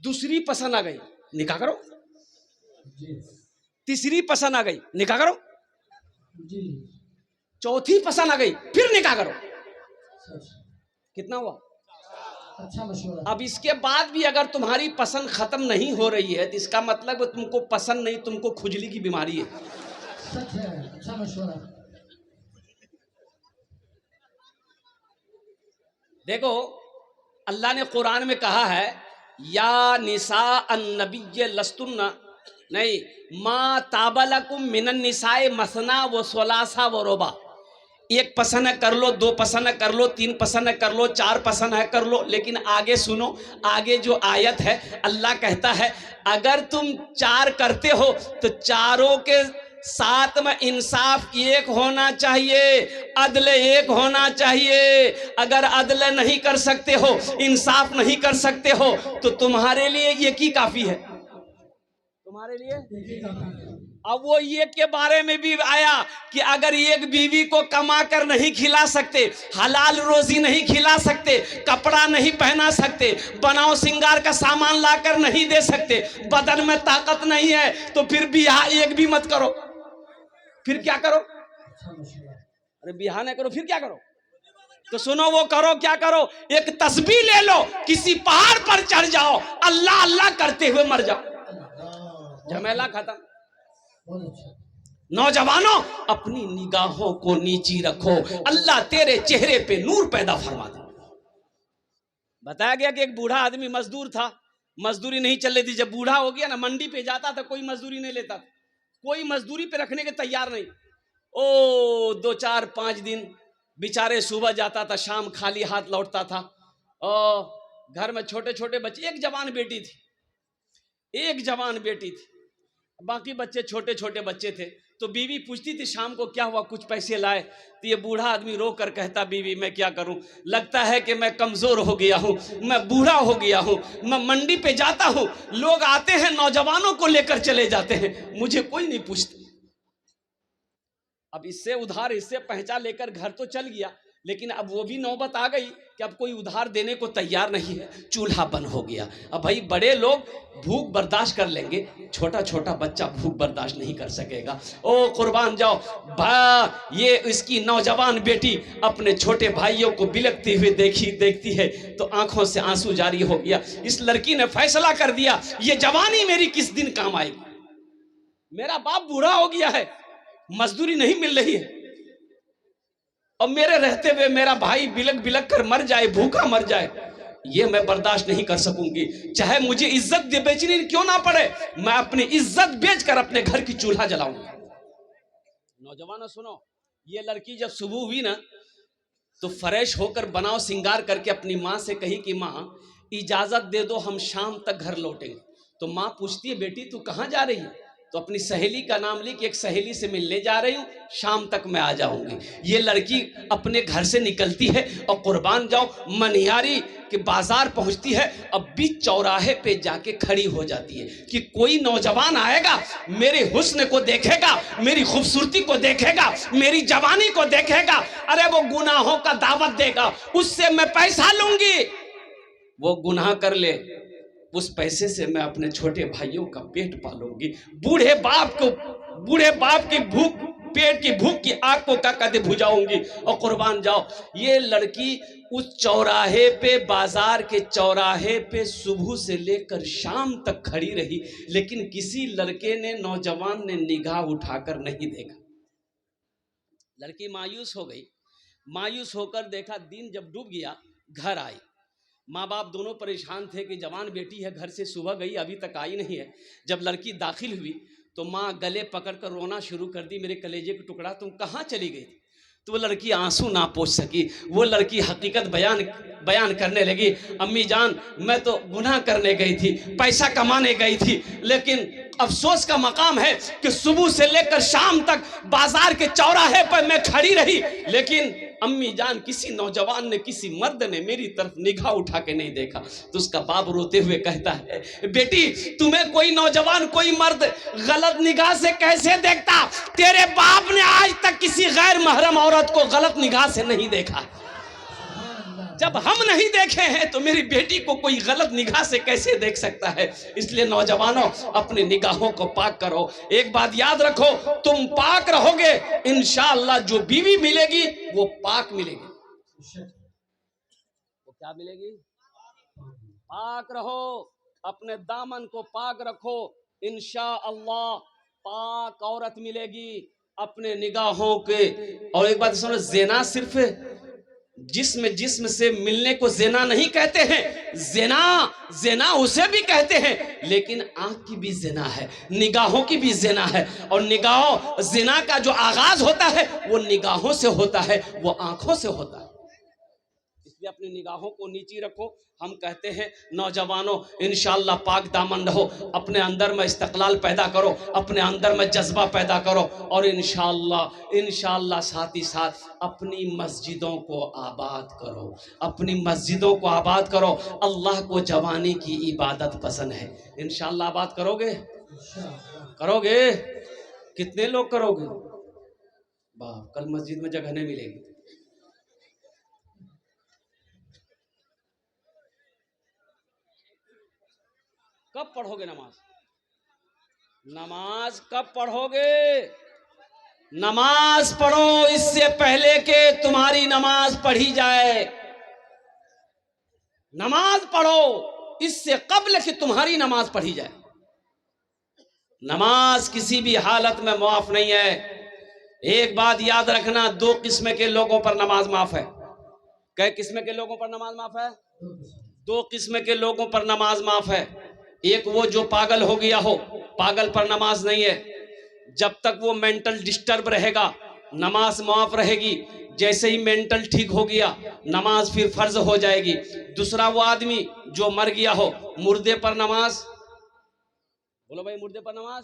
S1: दूसरी पसंद आ गई, निकाह करो। तीसरी पसंद आ गई, निकाह करो। चौथी पसंद आ गई, फिर निकाह करो। कितना हुआ?
S2: अच्छा मशवरा।
S1: अब इसके बाद भी अगर तुम्हारी पसंद खत्म नहीं हो रही है तो इसका मतलब तुमको पसंद नहीं, तुमको खुजली की बीमारी है।
S2: सच है, अच्छा मशवरा।
S1: देखो, अल्लाह ने कुरान में कहा है, या निसा अन्नबिय्य लस्तुन्ना, नहीं, मा ताबलकुम मिनन निसाए मसना व सुलासा व रुबा। एक पसंद है कर लो, दो पसंद है कर लो, तीन पसंद है कर लो, चार पसंद है कर लो। लेकिन आगे सुनो, आगे जो आयत है, अल्लाह कहता है अगर तुम चार करते हो तो चारों के साथ में इंसाफ एक होना चाहिए, अदल एक होना चाहिए। अगर अदल नहीं कर सकते हो, इंसाफ नहीं कर सकते हो, तो तुम्हारे लिए एक ही काफी है, तुम्हारे लिए। अब वो एक के बारे में भी आया कि अगर एक बीवी को कमा कर नहीं खिला सकते, हलाल रोजी नहीं खिला सकते, कपड़ा नहीं पहना सकते, बनाओ सिंगार का सामान लाकर नहीं दे सकते, बदन में ताकत नहीं है, तो फिर बियाह एक भी मत करो। फिर क्या करो?
S2: अच्छा मशवरा।
S1: अरे बिहा नहीं करो फिर क्या करो? तो सुनो वो करो, क्या करो, एक तस्बीह ले लो, किसी पहाड़ पर चढ़ जाओ, अल्लाह अल्लाह करते हुए मर जाओ, झमेला खत्म।
S2: बहुत अच्छा।
S1: नौजवानों, अपनी निगाहों को नीची रखो, अल्लाह तेरे चेहरे पे नूर पैदा फरमा दे। बताया गया कि एक बूढ़ा आदमी मजदूर था, मजदूरी नहीं चल रही थी। जब बूढ़ा हो गया ना, मंडी पे जाता था, कोई मजदूरी नहीं लेता, कोई मजदूरी पे रखने के तैयार नहीं। ओ 2 4 5 दिन बेचारे, सुबह जाता था, शाम खाली हाथ लौटता था। और घर में छोटे छोटे बच्चे, एक जवान बेटी थी, एक जवान बेटी थी, बाकी बच्चे छोटे छोटे बच्चे थे। तो बीवी पूछती थी शाम को क्या हुआ, कुछ पैसे लाए? तो ये बूढ़ा आदमी रो कर कहता, बीवी मैं क्या करूं, लगता है कि मैं कमजोर हो गया हूं, मैं बूढ़ा हो गया हूं, मैं मंडी पे जाता हूं, लोग आते हैं नौजवानों को लेकर चले जाते हैं, मुझे कोई नहीं पूछता। अब इससे उधार, इससे पहचा लेकर घर तो चल गया, लेकिन अब वो भी नौबत आ गई कि अब कोई उधार देने को तैयार नहीं है, चूल्हा बंद हो गया। अब भाई बड़े लोग भूख बर्दाश्त कर लेंगे, छोटा छोटा बच्चा भूख बर्दाश्त नहीं कर सकेगा। ओ कुर्बान जाओ भा, ये इसकी नौजवान बेटी अपने छोटे भाइयों को बिलखते हुए देखती है तो आंखों से आंसू जारी हो गया। इस लड़की ने फैसला कर दिया, ये जवानी मेरी किस दिन काम आएगी, मेरा बाप बूढ़ा हो गया है, मजदूरी नहीं मिल रही है, और मेरे रहते हुए मेरा भाई बिलक बिलक कर मर जाए, भूखा मर जाए, ये मैं बर्दाश्त नहीं कर सकूंगी। चाहे मुझे इज्जत बेचनी क्यों ना पड़े, मैं अपनी इज्जत बेचकर अपने घर की चूल्हा जलाऊंगा। नौजवानों सुनो, ये लड़की जब सुबह हुई ना, तो फ्रेश होकर बनाओ सिंगार करके अपनी माँ से कही कि माँ इजाजत दे दो, हम शाम तक घर लौटेंगे। तो माँ पूछती है, बेटी तू कहाँ जा रही है? तो अपनी सहेली का नाम ली कि एक सहेली से मिलने जा रही हूँ, शाम तक मैं आ जाऊंगी। ये लड़की अपने घर से निकलती है और कुर्बान जाओ मनिहारी के बाजार पहुंचती है, अब बीच चौराहे पे जाके खड़ी हो जाती है कि कोई नौजवान आएगा, मेरे हुस्न को देखेगा, मेरी खूबसूरती को देखेगा, मेरी जवानी को देखेगा, अरे वो गुनाहों का दावत देगा, उससे मैं पैसा लूंगी, वो गुनाह कर ले, उस पैसे से मैं अपने छोटे भाइयों का पेट पालूंगी। बूढ़े बाप की भूख, पेट की भूख की आग को क्या कहते बुझाऊंगी। और कुर्बान जाओ, ये लड़की उस चौराहे पे, बाजार के चौराहे पे सुबह से लेकर शाम तक खड़ी रही, लेकिन किसी लड़के ने, नौजवान ने निगाह उठाकर नहीं देखा। लड़की मायूस हो गई, मायूस होकर देखा, दिन जब डूब गया, घर आई, माँ बाप दोनों परेशान थे कि जवान बेटी है, घर से सुबह गई अभी तक आई नहीं है। जब लड़की दाखिल हुई तो माँ गले पकड़कर रोना शुरू कर दी, मेरे कलेजे का टुकड़ा तुम कहाँ चली गई थी? तो वो लड़की आंसू ना पोंछ सकी, वो लड़की हकीकत बयान करने लगी, अम्मी जान मैं तो गुनाह करने गई थी, पैसा कमाने गई थी, लेकिन अफसोस का मकाम है कि सुबह से लेकर शाम तक बाजार के चौराहे पर मैं खड़ी रही, लेकिन अम्मी जान किसी नौजवान ने, किसी मर्द ने मेरी तरफ निगाह उठा के नहीं देखा। तो उसका बाप रोते हुए कहता है, बेटी तुम्हें कोई नौजवान, कोई मर्द गलत निगाह से कैसे देखता? तेरे बाप ने आज तक किसी गैर महरम औरत को गलत निगाह से नहीं देखा। जब हम नहीं देखे हैं तो मेरी बेटी को कोई गलत निगाह से कैसे देख सकता है? इसलिए नौजवानों, अपनी निगाहों को पाक करो। एक बात याद रखो, तुम पाक रहोगे, इंशाअल्लाह जो बीवी मिलेगी वो पाक मिलेगी। वो क्या मिलेगी? पाक रहो, अपने दामन को पाक रखो, इंशाअल्लाह पाक औरत मिलेगी अपने निगाहों के। और एक बात सुनो, ज़िना सिर्फ जिस्म से मिलने को ज़िना नहीं कहते हैं, ज़िना उसे भी कहते हैं, लेकिन आंख की भी ज़िना है, निगाहों की भी ज़िना है। और निगाहों, ज़िना का जो आगाज होता है वो निगाहों से होता है, वो आंखों से होता है। इसलिए अपनी निगाहों को नीची रखो। हम कहते हैं नौजवानों, इंशाअल्लाह पाक दामन रहो, अपने अंदर में इस्तक़लाल पैदा करो, अपने अंदर में जज्बा पैदा करो, और इंशाअल्लाह साथ ही साथ अपनी मस्जिदों को आबाद करो, अपनी मस्जिदों को आबाद करो। अल्लाह को जवानी की इबादत पसंद है। इंशाअल्लाह आबाद करोगे? करोगे? कितने लोग करोगे? बाप, कल मस्जिद में जगह नहीं मिलेगी। कब पढ़ोगे नमाज? नमाज कब पढ़ोगे? नमाज पढ़ो इससे पहले कि तुम्हारी नमाज पढ़ी जाए। नमाज पढ़ो इससे कब्ल कि तुम्हारी नमाज पढ़ी जाए। नमाज किसी भी हालत में माफ नहीं है। एक बात याद रखना, दो किस्म के लोगों पर नमाज माफ है। कै किस्म के लोगों पर नमाज माफ है? दो किस्म के लोगों पर नमाज माफ है। एक वो जो पागल हो गया हो, पागल पर नमाज नहीं है। जब तक वो मेंटल डिस्टर्ब रहेगा नमाज माफ रहेगी। जैसे ही मेंटल ठीक हो गया नमाज फिर फर्ज हो जाएगी। दूसरा वो आदमी जो मर गया हो, मुर्दे पर नमाज, बोलो भाई, मुर्दे पर नमाज,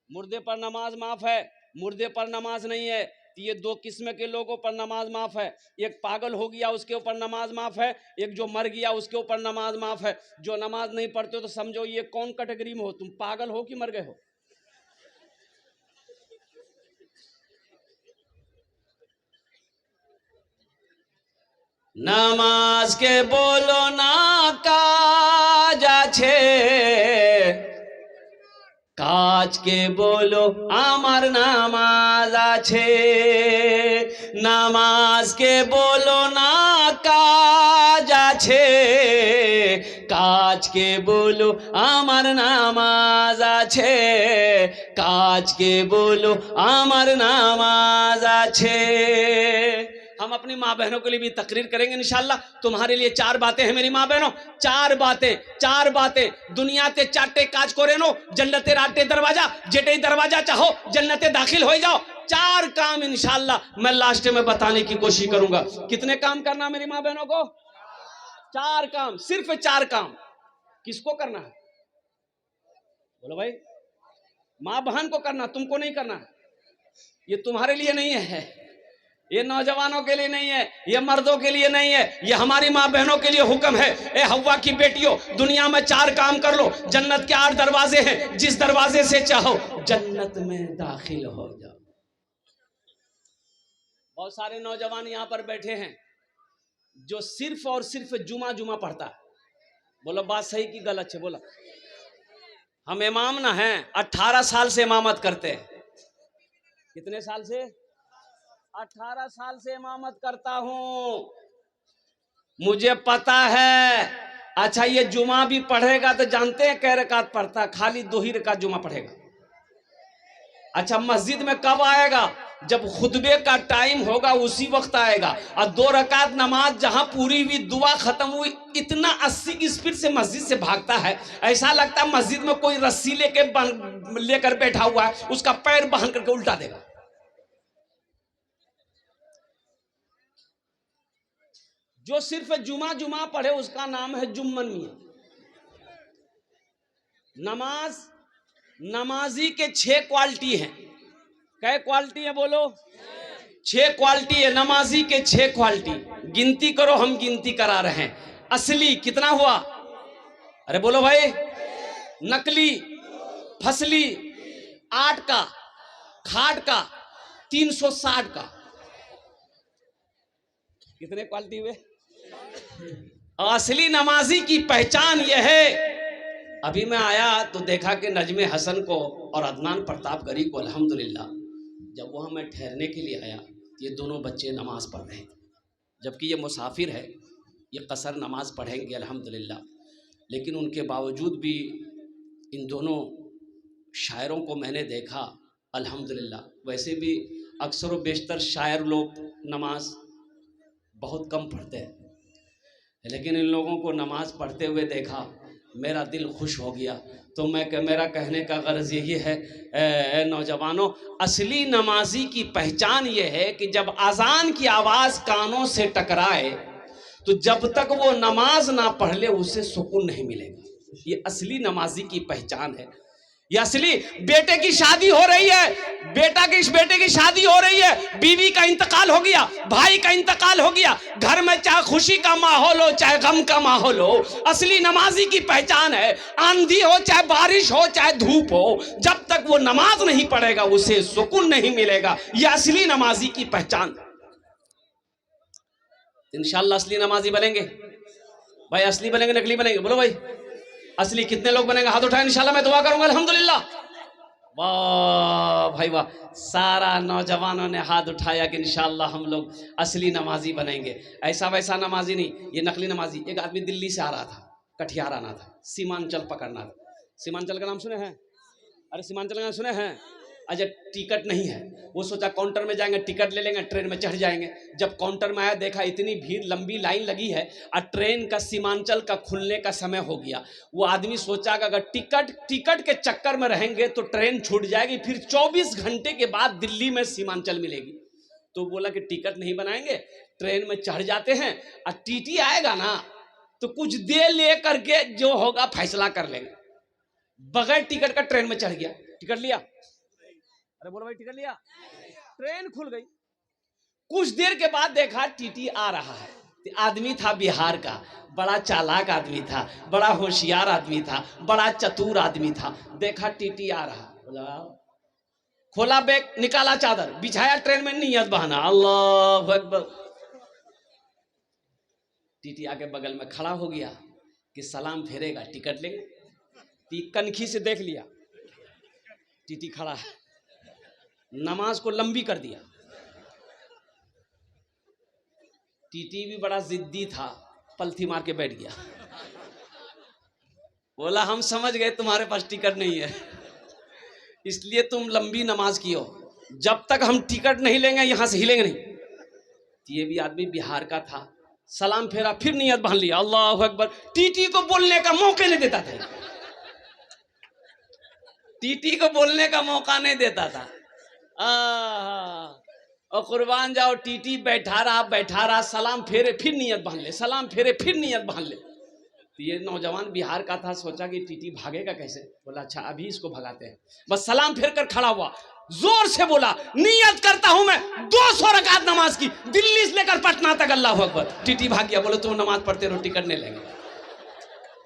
S1: मुर्दे पर नमाज माफ है, मुर्दे पर नमाज नहीं है। ये दो किस्म के लोगों पर नमाज माफ है। एक पागल हो गया उसके ऊपर नमाज माफ है, एक जो मर गया उसके ऊपर नमाज माफ है। जो नमाज नहीं पढ़ते तो समझो ये कौन कैटेगरी में हो, तुम पागल हो कि मर गए हो? नामाज के बोलो ना काज আছে, কাজ কে বলো আমার নামাজ আছে। নামাজকে বলো না কাজ আছে, কাজকে বলো আমার নামাজ আছে, কাজকে বলো আমার নামাজ আছে। हम अपनी माँ बहनों के लिए भी तकरीर करेंगे इंशाल्लाह। तुम्हारे लिए चार बातें हैं मेरी माँ बहनों, चार बातें दुनिया ते चाटे काज को रेनो, जन्नते राटे दरवाजा, जेटे दरवाजा चाहो जन्नते दाखिल हो जाओ। चार काम इंशाल्लाह मैं लास्ट में बताने की कोशिश करूंगा। कितने काम करना मेरी माँ बहनों को? चार काम, सिर्फ चार काम। किसको करना है? बोलो भाई, माँ बहन को करना, तुमको नहीं करना। ये तुम्हारे लिए नहीं है, ये नौजवानों के लिए नहीं है, ये मर्दों के लिए नहीं है, ये हमारी माँ बहनों के लिए हुक्म है। ए हव्वा की बेटियों, दुनिया में चार काम कर लो। जन्नत के 8 दरवाजे हैं, जिस दरवाजे से चाहो जन्नत में दाखिल हो जाओ। बहुत सारे नौजवान यहाँ पर बैठे हैं जो सिर्फ और सिर्फ जुमा पढ़ता है। बोलो बात सही की गलत है? बोला हम इमाम ना हैं, 18 साल से इमामत करते हैं। कितने साल से? 18 साल से इमामत करता हूं, मुझे पता है। अच्छा, ये जुमा भी पढ़ेगा तो जानते हैं कै रकात पढ़ता? खाली 2 ही रकात जुमा पढ़ेगा। अच्छा, मस्जिद में कब आएगा? जब खुतबे का टाइम होगा उसी वक्त आएगा। और 2 रकात नमाज जहां पूरी हुई, दुआ खत्म हुई, इतना 80 की स्पीड से मस्जिद से भागता है, ऐसा लगता है मस्जिद में कोई रस्सी लेकर बैठा हुआ है, उसका पैर बांध करके उल्टा देगा। जो सिर्फ जुमा पढ़े उसका नाम है जुम्मन मियां। नमाजी के 6 क्वालिटी हैं। कै क्वालिटी है बोलो? 6 क्वालिटी है नमाजी के। 6 क्वालिटी गिनती करो, हम गिनती करा रहे हैं। असली कितना हुआ? अरे बोलो भाई। नकली, फसली, 8 का, खाट का, 360 का। कितने क्वालिटी हुए? असली नमाजी की पहचान यह है। अभी मैं आया तो देखा कि नजमे हसन को और अदनान प्रतापगढ़ी को अल्हम्दुलिल्लाह, जब वहाँ मैं ठहरने के लिए आया, ये दोनों बच्चे नमाज पढ़ रहे थे। जबकि ये मुसाफिर है, ये कसर नमाज पढ़ेंगे अल्हम्दुलिल्लाह, लेकिन उनके बावजूद भी इन दोनों शायरों को मैंने देखा अल्हम्दुलिल्लाह। वैसे भी अक्सर व बेशतर शायर लोग नमाज बहुत कम पढ़ते हैं, लेकिन इन लोगों को नमाज पढ़ते हुए देखा, मेरा दिल खुश हो गया। तो मेरा कहने का गर्ज यही है, नौजवानों, असली नमाजी की पहचान ये है कि जब अजान की आवाज़ कानों से टकराए तो जब तक वो नमाज ना पढ़ ले उसे सुकून नहीं मिलेगा। ये असली नमाजी की पहचान है। ये असली बेटे की शादी हो रही है, बेटे की शादी हो रही है, बीवी का इंतकाल हो गया, भाई का इंतकाल हो गया, घर में चाहे खुशी का माहौल हो चाहे गम का माहौल हो, असली नमाजी की पहचान है। आंधी हो चाहे बारिश हो चाहे धूप हो, जब तक वो नमाज नहीं पढ़ेगा उसे सुकून नहीं मिलेगा। यह असली नमाजी की पहचान। इंशाअल्लाह असली नमाजी बनेंगे भाई। असली बनेंगे नकली बनेंगे? बोलो भाई, असली कितने लोग बनेंगे? हाथ उठाएं, इंशाल्लाह मैं दुआ करूंगा अल्हम्दुलिल्लाह। वाह भाई वाह, सारा नौजवानों ने हाथ उठाया कि इंशाअल्लाह हम लोग असली नमाजी बनेंगे। ऐसा वैसा नमाजी नहीं, ये नकली नमाजी। एक आदमी दिल्ली से आ रहा था, कटिहार आना था, सीमांचल पकड़ना था। सीमांचल का नाम सुने हैं? अरे सीमांचल का नाम सुने हैं? अच्छा, टिकट नहीं है। वो सोचा काउंटर में जाएंगे, टिकट ले लेंगे, ट्रेन में चढ़ जाएंगे। जब काउंटर में आया, देखा इतनी भीड़, लंबी लाइन लगी है और ट्रेन का सीमांचल का खुलने का समय हो गया। वो आदमी सोचा कि अगर टिकट के चक्कर में रहेंगे तो ट्रेन छूट जाएगी, फिर 24 घंटे के बाद दिल्ली में सीमांचल मिलेगी। तो बोला कि टिकट नहीं बनाएंगे, ट्रेन में चढ़ जाते हैं और टीटी आएगा ना तो कुछ दे ले करके जो होगा फैसला कर लेंगे। बगैर टिकट का ट्रेन में चढ़ गया। टिकट लिया? अरे बोलो भाई, टिकट लिया? ट्रेन खुल गई। कुछ देर के बाद देखा टीटी आ रहा है। आदमी था बिहार का, बड़ा चालाक आदमी था, बड़ा होशियार आदमी था, बड़ा चतुर आदमी था। देखा टीटी आ रहा, बोला खोला बैग, निकाला चादर, बिछाया ट्रेन में, नियत बहाना, अल्लाह अकबर। टीटी आके बगल में खड़ा हो गया कि सलाम फेरेगा, टिकट लेंगे। कनखी से देख लिया, टीटी खड़ा है। नमाज को लंबी कर दिया। टीटी भी बड़ा जिद्दी था, पलथी मार के बैठ गया। बोला हम समझ गए तुम्हारे पास टिकट नहीं है, इसलिए तुम लंबी नमाज कियो, जब तक हम टिकट नहीं लेंगे यहां से हिलेंगे नहीं। ये भी आदमी बिहार का था। सलाम फेरा, फिर नियत बांध लिया, अल्लाह अकबर। टीटी को बोलने का मौका नहीं देता था, टीटी को बोलने का मौका नहीं देता था। और कुर्बान जाओ, टीटी बैठा रहा, सलाम फेरे फिर नियत बांध ले, सलाम फेरे फिर नियत बांध ले। तो ये नौजवान बिहार का था, सोचा कि टीटी भागेगा कैसे। बोला अच्छा अभी इसको भगाते हैं। बस सलाम फेर कर खड़ा हुआ, जोर से बोला नियत करता हूं मैं 200 रकात नमाज की, दिल्ली से लेकर पटना तक, अल्लाह अकबर। टीटी भाग गया। बोले तुम नमाज पढ़ते रहो, टिकट नहीं लेंगे।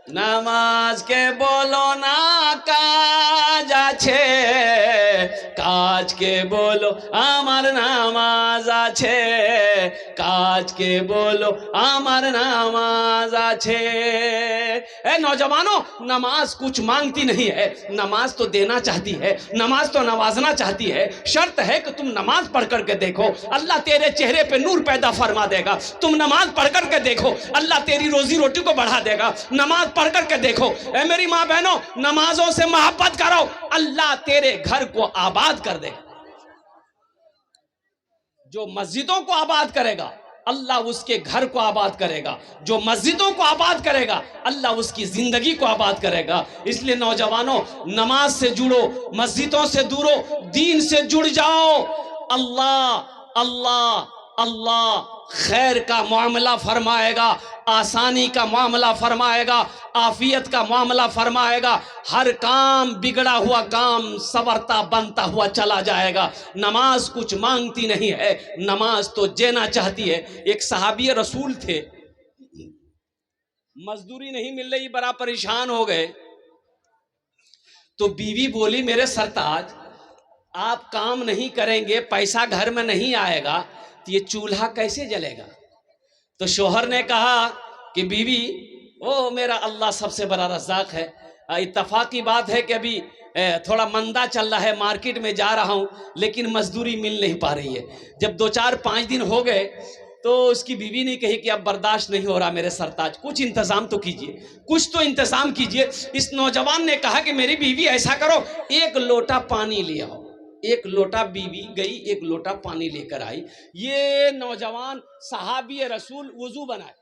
S1: नमाज के बोलो ना काज आछे, काज के बोलो आमार नामाज आछे, काज के बोलो आमार नामाज आछे। ए नौजवानों, नमाज कुछ मांगती नहीं है, नमाज तो देना चाहती है, नमाज तो नवाजना चाहती है। शर्त है कि तुम नमाज पढ़ करके देखो, अल्लाह तेरे चेहरे पे नूर पैदा फरमा देगा। तुम नमाज पढ़ करके देखो, अल्लाह तेरी रोजी रोटी को बढ़ा देगा। नमाज पढ़ करके देखो। ए मेरी माँ बहनों, नमाजों से मोहब्बत करो, अल्लाह तेरे घर को आबाद कर देगा। जो मस्जिदों को आबाद करेगा, अल्लाह उसके घर को आबाद करेगा। जो मस्जिदों को आबाद करेगा, अल्लाह उसकी जिंदगी को आबाद करेगा। इसलिए नौजवानों, नमाज से जुड़ो, मस्जिदों से दूरो, दीन से जुड़ जाओ। अल्लाह अल्लाह अल्लाह खैर का मामला फरमाएगा, आसानी का मामला फरमाएगा, आफियत का मामला फरमाएगा। हर काम, बिगड़ा हुआ काम संवरता बनता हुआ चला जाएगा। नमाज कुछ मांगती नहीं है, नमाज तो देना चाहती है। एक सहाबी रसूल थे, मजदूरी नहीं मिल रही, बड़ा परेशान हो गए। तो बीवी बोली मेरे सरताज, आप काम नहीं करेंगे, पैसा घर में नहीं आएगा, तो ये चूल्हा कैसे जलेगा। तो शोहर ने कहा कि बीवी, ओ मेरा अल्लाह सबसे बड़ा रज़ाक है। इत्तफाक की बात है कि अभी थोड़ा मंदा चल रहा है, मार्केट में जा रहा हूँ, लेकिन मजदूरी मिल नहीं पा रही है। जब 2-4-5 दिन हो गए तो उसकी बीवी ने कही कि अब बर्दाश्त नहीं हो रहा मेरे सरताज, कुछ इंतज़ाम तो कीजिए, कुछ तो इंतज़ाम कीजिए। इस नौजवान ने कहा कि मेरी बीवी ऐसा करो, 1 लोटा पानी ले आओ। 1 लोटा, बीवी गई 1 लोटा पानी लेकर आई। ये नौजवान सहाबी रसूल वजू बनाए,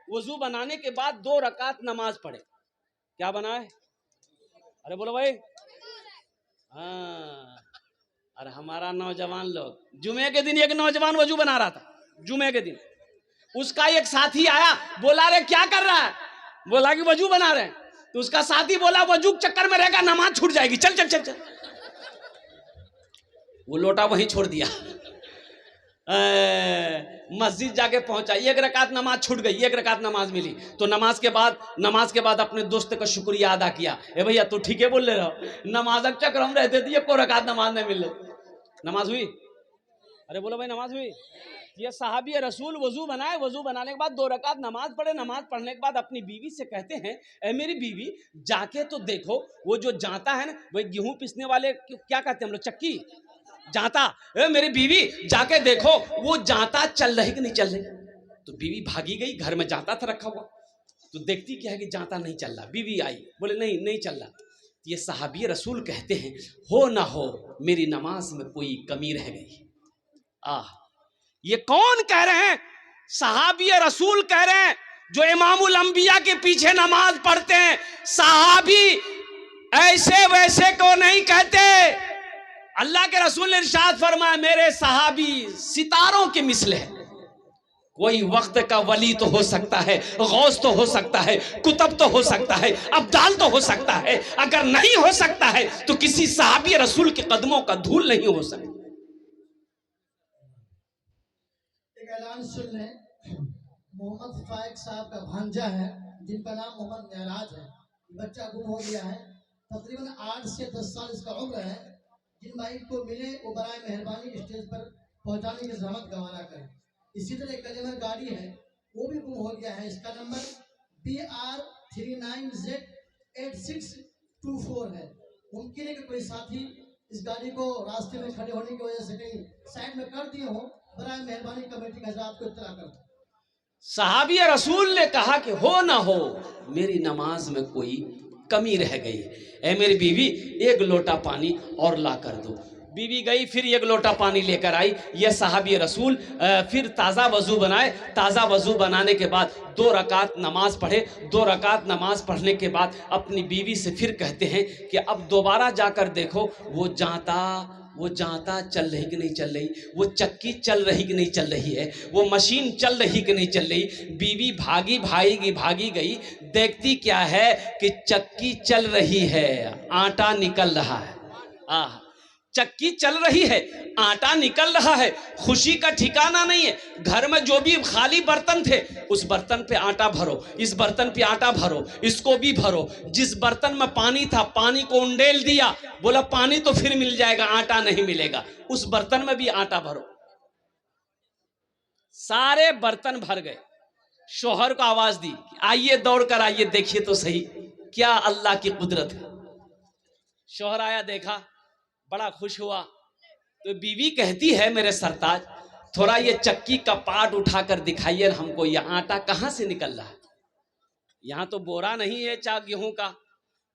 S1: वजू बनाने के बाद 2 रकात नमाज पढ़े। क्या बनाए? अरे बोलो भाई। हाँ, और हमारा नौजवान लोग, जुमे के दिन एक नौजवान वजू बना रहा था, जुमे के दिन। उसका एक साथी आया, बोला रे क्या कर रहा है? बोला कि वजू बना रहे हैं। तो उसका साथी बोला वजू के चक्कर में रहेगा, नमाज छूट जाएगी, चल चल चल चल। वो लोटा वहीं छोड़ दिया, मस्जिद जाके पहुंचा, 1 रकात नमाज छूट गई, 1 रकात नमाज मिली। तो नमाज के बाद अपने दोस्त का शुक्रिया अदा किया। ए भैया तू ठीक है बोल ले रहा, नमाज चक्र हम रहते थे, 1 रकात नमाज नहीं मिल रही। नमाज हुई? अरे बोलो भाई, नमाज हुई? ये सहाबी रसूल वजू बनाए, वजू बनाने के बाद 2 रकात नमाज पढ़े, नमाज पढ़ने के बाद अपनी बीवी से कहते हैं, ए मेरी बीवी जाके तो देखो वो जो जाता है ना, वही गेहूं पीसने वाले क्या कहते हैं हम लोग, चक्की, जाता, ए मेरी बीवी जाके देखो वो जाता चल रही कि नहीं चल रही। तो बीवी भागी गई, घर में जाता था रखा हुआ, तो देखती क्या है कि जाता नहीं चल रहा। बीवी आई, बोले नहीं नहीं चल रहा। ये सहाबी रसूल कहते हैं, हो ना हो मेरी नमाज में कोई कमी रह गई। ये कौन कह रहे हैं? सहाबी रसूल कह रहे हैं, जो इमामुल अंबिया के पीछे नमाज पढ़ते हैं। सहाबी ऐसे वैसे को नहीं कहते। अल्लाह के रसूल ने इरशाद फरमाया, मेरे सहाबी सितारों के मिसल है। कोई वक्त का वली तो हो सकता है, गौस तो हो सकता है, कुतब तो हो सकता है, अब्दाल तो हो सकता है, अगर नहीं हो सकता है तो किसी सहाबी रसूल के कदमों का धूल नहीं हो सकता।
S2: एक ऐलान सुन लें, मोहम्मद फाइक साहब का भांजा है जिनका नाम मोहम्मद महराज है। बच्चा गुम हो गया है, तकरीबन 8 से 10 साल इसका उम्र है। जिन भाई को मिले वो बराए मेहरबानी स्टेज पर पहुंचाने की जहमत गवाना करें। इसी तरह एक कलेवर गाड़ी है, वो भी गुम हो गया है। इसका नंबर BR39Z8624 है। मुमकिन है कि कोई साथी इस गाड़ी को रास्ते में खड़े होने की वजह से कहीं साइड में कर दिए हो, बराए मेहरबानी कमेटी का हज़रात को इत्तला कर दो।
S1: सहाबी रसूल ने कहा कि हो ना हो मेरी नमाज में कोई कमी रह गई, ए मेरी बीवी 1 लोटा पानी और ला कर दो। बीवी गई, फिर 1 लोटा पानी लेकर आई। ये सहाबी रसूल फिर ताज़ा वज़ू बनाए। ताज़ा वज़ू बनाने के बाद 2 रकात नमाज पढ़े। 2 रकात नमाज पढ़ने के बाद अपनी बीवी से फिर कहते हैं कि अब दोबारा जाकर देखो वो जाता चल रही कि नहीं चल रही, वो चक्की चल रही कि नहीं चल रही है, वो मशीन चल रही कि नहीं चल रही। बीवी भागी गई, देखती क्या है कि चक्की चल रही है, आटा निकल रहा है। चक्की चल रही है, आटा निकल रहा है। खुशी का ठिकाना नहीं है। घर में जो भी खाली बर्तन थे, उस बर्तन पे आटा भरो, इस बर्तन पे आटा भरो, इसको भी भरो। जिस बर्तन में पानी था, पानी को उंडेल दिया, बोला पानी तो फिर मिल जाएगा, आटा नहीं मिलेगा, उस बर्तन में भी आटा भरो। सारे बर्तन भर गए। शोहर को आवाज दी, आइए दौड़ कर आइए, देखिए तो सही क्या अल्लाह की कुदरत है। शोहर आया, देखा, बड़ा खुश हुआ। तो बीवी कहती है, मेरे सरताज थोड़ा ये चक्की का पार्ट उठाकर दिखाइए हमको, ये आटा कहाँ से निकल रहा है। यहाँ तो बोरा नहीं है चा गेहूं का,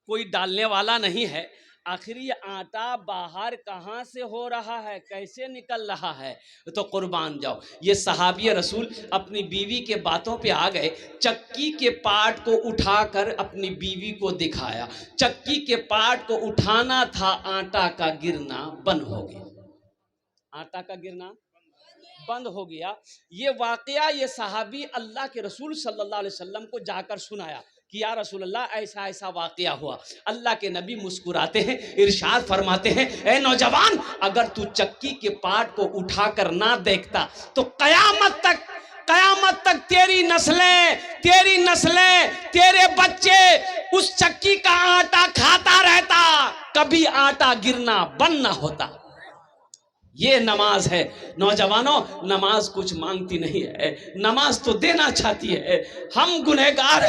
S1: कोई डालने वाला नहीं है, आखिर ये आटा बाहर कहाँ से हो रहा है, कैसे निकल रहा है। तो कुर्बान जाओ, ये सहाबी रसूल अपनी बीवी के बातों पे आ गए। चक्की के पार्ट को उठाकर अपनी बीवी को दिखाया। चक्की के पार्ट को उठाना था, आटा का गिरना बंद हो गया। आटा का गिरना बंद हो गया। ये वाकया ये सहाबी अल्लाह के रसूल सल्लल्लाहु अलैहि वसल्लम को जाकर सुनाया कि या रसूल अल्लाह ऐसा ऐसा वाकया हुआ। अल्लाह के नबी मुस्कुराते हैं, इरशाद फरमाते हैं, ए नौजवान, अगर तू चक्की के पार्ट को उठाकर ना देखता तो कयामत तक तेरी नस्लें, तेरे बच्चे उस चक्की का आटा खाता रहता, कभी आटा गिरना बंद ना होता। ये नमाज है। नौजवानों, नमाज कुछ मांगती नहीं है, नमाज तो देना चाहती है। हम गुनहगार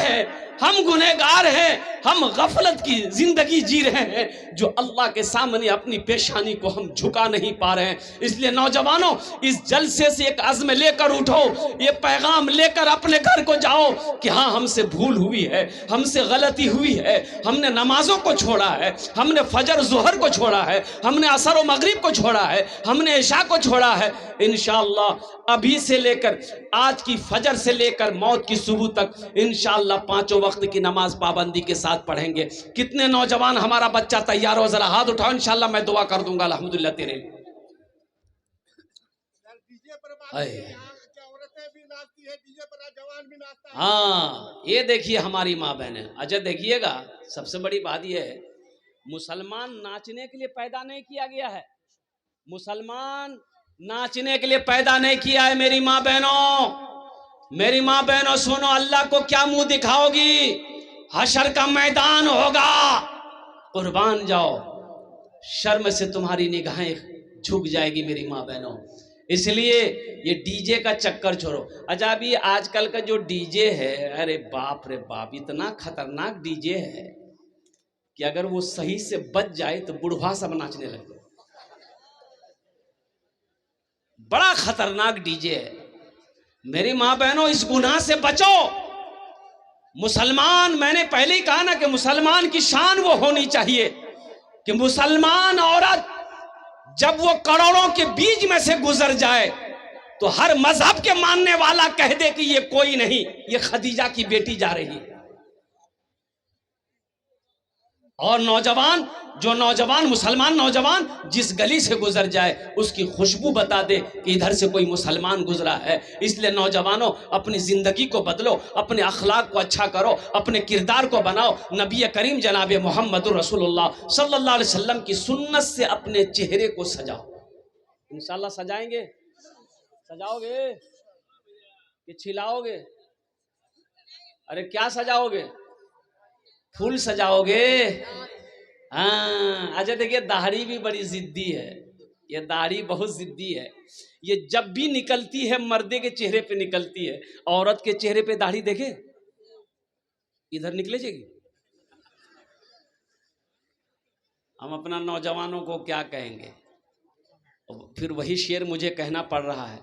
S1: हैं, हम गफलत की जिंदगी जी रहे हैं, जो अल्लाह के सामने अपनी पेशानी को हम झुका नहीं पा रहे हैं। इसलिए नौजवानों, इस जलसे से एक अज़्म लेकर उठो, ये पैगाम लेकर अपने घर को जाओ कि हाँ, हमसे भूल हुई है, हमसे गलती हुई है, हमने नमाजों को छोड़ा है, हमने फजर ज़ोहर को छोड़ा है, हमने असर व मगरिब को छोड़ा है, हमने इशा को छोड़ा है। इंशाअल्लाह अभी से लेकर आज की फजर से लेकर मौत की सुबह तक इंशाअल्लाह 5 वक्त की नमाज पाबंदी के साथ पढ़ेंगे। कितने नौजवान हमारा बच्चा तैयार हो, जरा हाथ उठाओ, इंशाअल्लाह मैं दुआ कर दूंगा अल्हम्दुलिल्लाह तेरे लिए। हाँ, ये देखिए हमारी माँ बहन है। अच्छा देखिएगा, सबसे बड़ी बात यह है, मुसलमान नाचने के लिए पैदा नहीं किया गया है। मुसलमान नाचने के लिए पैदा नहीं किया है। मेरी माँ बहनों सुनो, अल्लाह को क्या मुंह दिखाओगी, हशर का मैदान होगा, कुर्बान जाओ, शर्म से तुम्हारी निगाहें झुक जाएगी। मेरी माँ बहनों, इसलिए ये डीजे का चक्कर छोड़ो। अच्छा अभी आजकल का जो डीजे है, अरे बाप रे बाप, इतना खतरनाक डीजे है कि अगर वो सही से बच जाए तो बुढ़वा सब नाचने लगे। बड़ा खतरनाक डीजे है। मेरी माँ बहनों, इस गुनाह से बचो। मुसलमान, मैंने पहले ही कहा ना कि मुसलमान की शान वो होनी चाहिए कि मुसलमान औरत जब वो करोड़ों के बीच में से गुजर जाए तो हर मजहब के मानने वाला कह दे कि ये कोई नहीं, ये खदीजा की बेटी जा रही है। और नौजवान, जो नौजवान, मुसलमान नौजवान जिस गली से गुजर जाए उसकी खुशबू बता दे कि इधर से कोई मुसलमान गुजरा है। इसलिए नौजवानों, अपनी जिंदगी को बदलो, अपने अखलाक को अच्छा करो, अपने किरदार को बनाओ। नबी करीम जनाब मोहम्मद रसूलुल्लाह सल्लल्लाहु अलैहि वसल्लम की सुन्नत से अपने चेहरे को सजाओ। इंशाल्लाह सजाएंगे। सजाओगे कि छिलाओगे? अरे क्या सजाओगे? फूल सजाओगे? हाँ। अच्छा देखिए, दाढ़ी भी बड़ी जिद्दी है। ये दाढ़ी बहुत जिद्दी है। ये जब भी निकलती है मर्दे के चेहरे पे निकलती है, औरत के चेहरे पे दाढ़ी देखे इधर निकले जाएगी। हम अपना नौजवानों को क्या कहेंगे? फिर वही शेर मुझे कहना पड़ रहा है,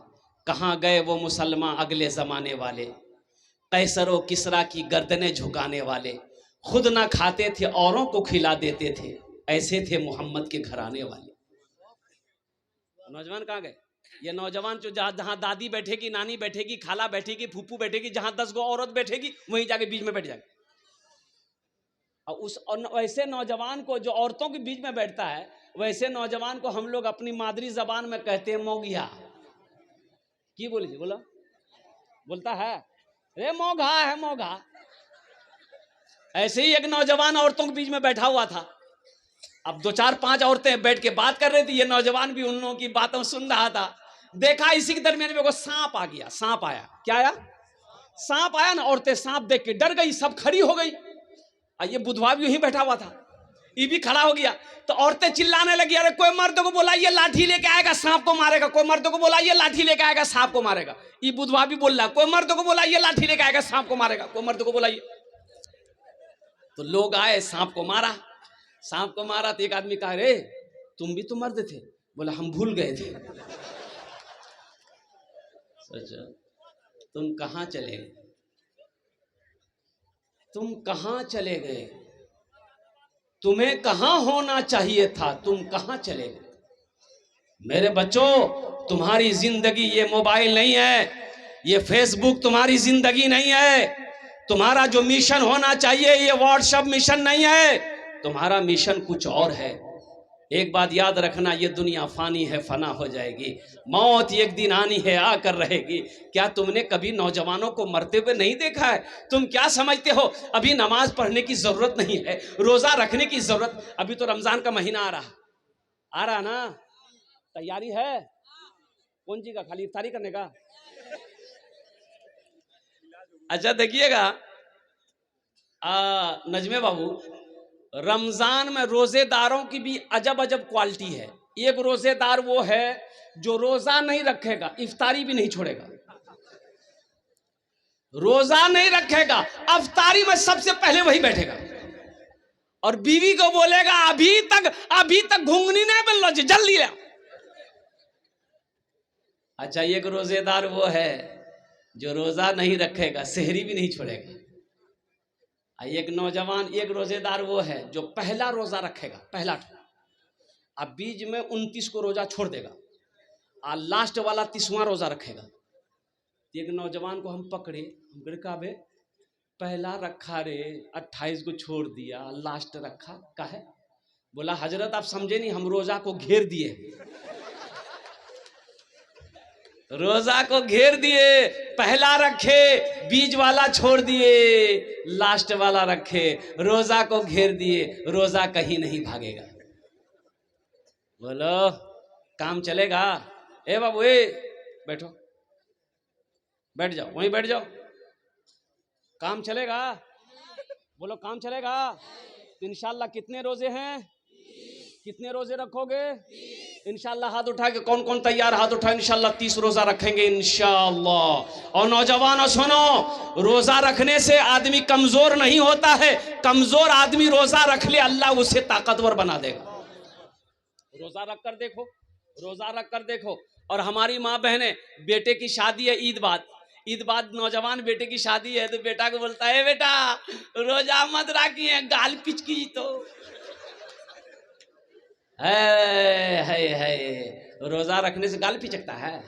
S1: कहाँ गए वो मुसलमान अगले जमाने वाले, कैसरो किसरा की गर्दनें झुकाने वाले, खुद ना खाते थे औरों को खिला देते थे, ऐसे थे मोहम्मद के घराने वाले। नौजवान कहाँ गए? ये नौजवान जो जहाँ दादी बैठेगी, नानी बैठेगी, खाला बैठेगी, फूफू बैठेगी, जहाँ 10 गो औरत बैठेगी वहीं जाके बीच में बैठ जाएगी। और उस वैसे नौजवान को जो औरतों के बीच में बैठता है, वैसे नौजवान को हम लोग अपनी मादरी जबान में कहते हैं मौगिया। की बोली? बोला बोलता है, रे मौघा है मौघा। ऐसे ही एक नौजवान औरतों के बीच में बैठा हुआ था। अब 2-4-5 औरतें बैठ के बात कर रही थी, ये नौजवान भी उन लोगों की बातों सुन रहा था। देखा इसी के दरमियान में को सांप आ गया। सांप आया। क्या आया? सांप आया ना। औरतें सांप देख के डर गई, सब खड़ी हो गई। और ये बुधवा भी यहीं बैठा हुआ था, ये भी खड़ा हो गया। तो औरतें चिल्लाने लगी, अरे कोई मर्द को बुलाइए, लाठी लेके आएगा, सांप को मारेगा। कोई मर्द को बुलाइए, लाठी लेके आएगा, सांप को मारेगा। ये बुधवा भी बोल रहा, कोई मर्द को बुलाइए, लाठी लेके आएगा, सांप को मारेगा। कोई मर्द को बुलाइए। तो लोग आए, सांप को मारा। सांप को मारा तो एक आदमी कहा, रे तुम भी तो मर्द थे। बोला, हम भूल गए थे। सोचो, तुम कहां चले गए? तुम कहां चले गए? तुम्हें कहां होना चाहिए था? तुम कहां चले गए? मेरे बच्चों, तुम्हारी जिंदगी ये मोबाइल नहीं है, ये फेसबुक तुम्हारी जिंदगी नहीं है। तुम्हारा जो मिशन होना चाहिए ये व्हाट्सएप मिशन नहीं है, तुम्हारा मिशन कुछ और है। एक बात याद रखना, ये दुनिया फानी है, फना हो जाएगी। मौत एक दिन आनी है, आकर रहेगी। क्या तुमने कभी नौजवानों को मरते हुए नहीं देखा है? तुम क्या समझते हो अभी नमाज पढ़ने की जरूरत नहीं है, रोजा रखने की जरूरत? अभी तो रमजान का महीना आ रहा ना। तैयारी है कौन सी का? खाली इफ्तारी करने का? अच्छा देखिएगा नजमे बाबू, रमजान में रोजेदारों की भी अजब अजब क्वालिटी है। एक रोजेदार वो है जो रोजा नहीं रखेगा, इफ्तारी भी नहीं छोड़ेगा। रोजा नहीं रखेगा, इफ्तारी में सबसे पहले वही बैठेगा और बीवी को बोलेगा, अभी तक घुंघनी नहीं बन लो, जल्दी ले। अच्छा, एक रोजेदार वो है जो रोजा नहीं रखेगा, सेहरी भी नहीं छोड़ेगा। एक नौजवान, एक रोजेदार वो है जो पहला रोजा रखेगा, पहला, अब बीच में 29 को रोजा छोड़ देगा और लास्ट वाला 30वां रोजा रखेगा। एक नौजवान को हम पकड़े, हम कहा, बे पहला रखा रे, 28 को छोड़ दिया, लास्ट रखा काहे? बोला, हजरत आप समझे नहीं, हम रोजा को घेर दिए, रोजा को घेर दिए। पहला रखे, बीच वाला छोड़ दिए, लास्ट वाला रखे, रोजा को घेर दिए, रोजा कहीं नहीं भागेगा। बोलो काम चलेगा? ए बाबू, ए बैठो, बैठ जाओ, वहीं बैठ जाओ। काम चलेगा? बोलो काम चलेगा? तो इंशाल्लाह कितने रोजे हैं? कितने रोजे रखोगे? इंशाल्लाह हाथ उठा के कौन कौन तैयार, हाथ उठा। इंशाल्लाह 30 रोजा रखेंगे इंशाल्लाह। और नौजवानों सुनो, रोजा रखने से आदमी कमजोर नहीं होता है, कमजोर आदमी रोजा रख ले अल्लाह उसे ताकतवर बना देगा। रोजा रख कर देखो, रोजा रख कर देखो। और हमारी माँ बहने, बेटे की शादी है, ईद बाद नौजवान बेटे की शादी है तो बेटा को बोलता है बेटा रोजा मत रखिए गाल पिचकी तो है रोजा रखने से गाल पिचकता है।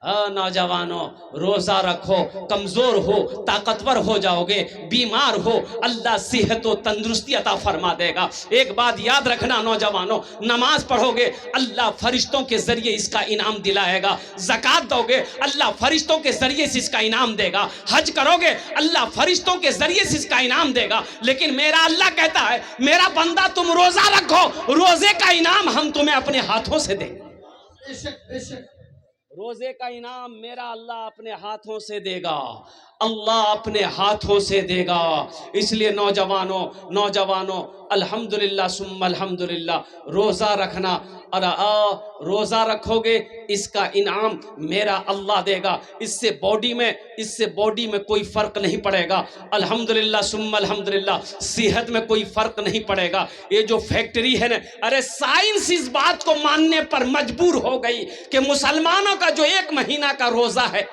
S1: नौजवानों रोजा रखो, कमजोर हो ताकतवर हो जाओगे, बीमार हो अल्लाह सेहत और तंदुरुस्ती अता फरमा देगा। एक बात याद रखना नौजवानों, नमाज पढ़ोगे अल्लाह फरिश्तों के जरिए इसका इनाम दिलाएगा, ज़कात दोगे अल्लाह फरिश्तों के जरिए से इसका इनाम देगा, हज करोगे अल्लाह फरिश्तों के जरिए से इसका इनाम देगा। लेकिन मेरा अल्लाह कहता है मेरा बंदा तुम रोजा रखो, रोजे का इनाम हम तुम्हें अपने हाथों से देंगे।
S2: बेशक बेशक
S1: रोजे का इनाम मेरा अल्लाह अपने हाथों से देगा, अल्लाह अपने हाथों से देगा। इसलिए नौजवानों अल्हम्दुलिल्लाह सुम्मा अल्हम्दुलिल्लाह रोज़ा रखना। और रोज़ा रखोगे इसका इनाम मेरा अल्लाह देगा। इससे बॉडी में कोई फ़र्क नहीं पड़ेगा। अल्हम्दुलिल्लाह सुम्मा अल्हम्दुलिल्लाह सेहत में कोई फ़र्क नहीं पड़ेगा। ये जो फैक्ट्री है ना, अरे साइंस इस बात को मानने पर मजबूर हो गई कि मुसलमानों का जो 1 महीना का रोज़ा है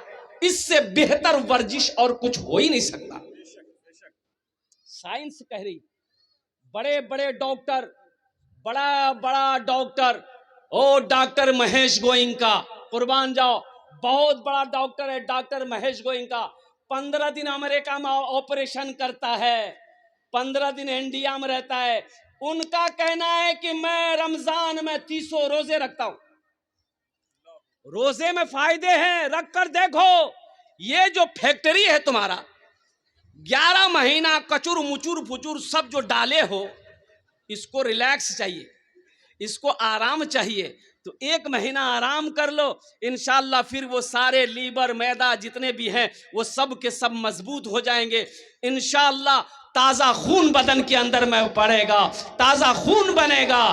S1: इससे बेहतर वर्जिश और कुछ हो ही नहीं सकता। साइंस कह रही, बड़े बड़े डॉक्टर, बड़ा डॉक्टर, ओ डॉक्टर महेश गोइंका, कुर्बान जाओ, बहुत बड़ा डॉक्टर है डॉक्टर महेश गोइंका। 15 दिन अमेरिका में ऑपरेशन करता है, 15 दिन इंडिया में रहता है। उनका कहना है कि मैं रमजान में 30 रोजे रखता हूं। रोजे में फायदे हैं, रख कर देखो। ये जो फैक्ट्री है तुम्हारा, 11 महीना कचुर मुचुर फुचुर सब जो डाले हो, इसको रिलैक्स चाहिए, इसको आराम चाहिए, तो 1 महीना आराम कर लो इंशाल्लाह। फिर वो सारे लीवर मैदा जितने भी हैं वो सब के सब मजबूत हो जाएंगे इंशाल्लाह। ताज़ा खून बदन के अंदर में पड़ेगा, ताज़ा खून बनेगा,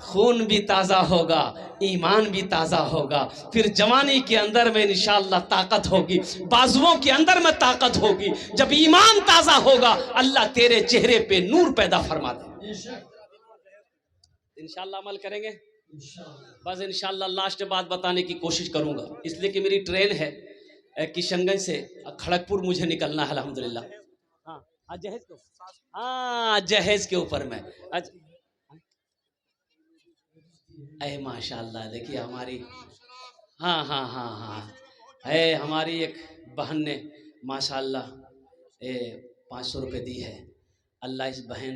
S1: खून भी ताज़ा होगा, ईमान भी ताज़ा होगा। फिर जवानी के अंदर में इंशाल्लाह ताकत होगी, बाजुओं के अंदर में ताकत होगी। जब ईमान ताज़ा होगा अल्लाह तेरे चेहरे पे नूर पैदा फरमा दे। इंशाल्लाह अमल करेंगे। बस इंशाल्लाह लास्ट बात बताने की कोशिश करूंगा, इसलिए कि मेरी ट्रेन है किशनगंज से खड़गपुर मुझे निकलना है अल्हम्दुलिल्लाह। हाँ जहेज को, हाँ जहेज के ऊपर में। अरे माशाल्लाह देखिए हमारी, हाँ है हमारी एक बहन ने माशाल्लाह 500 रुपये दी है। अल्लाह इस बहन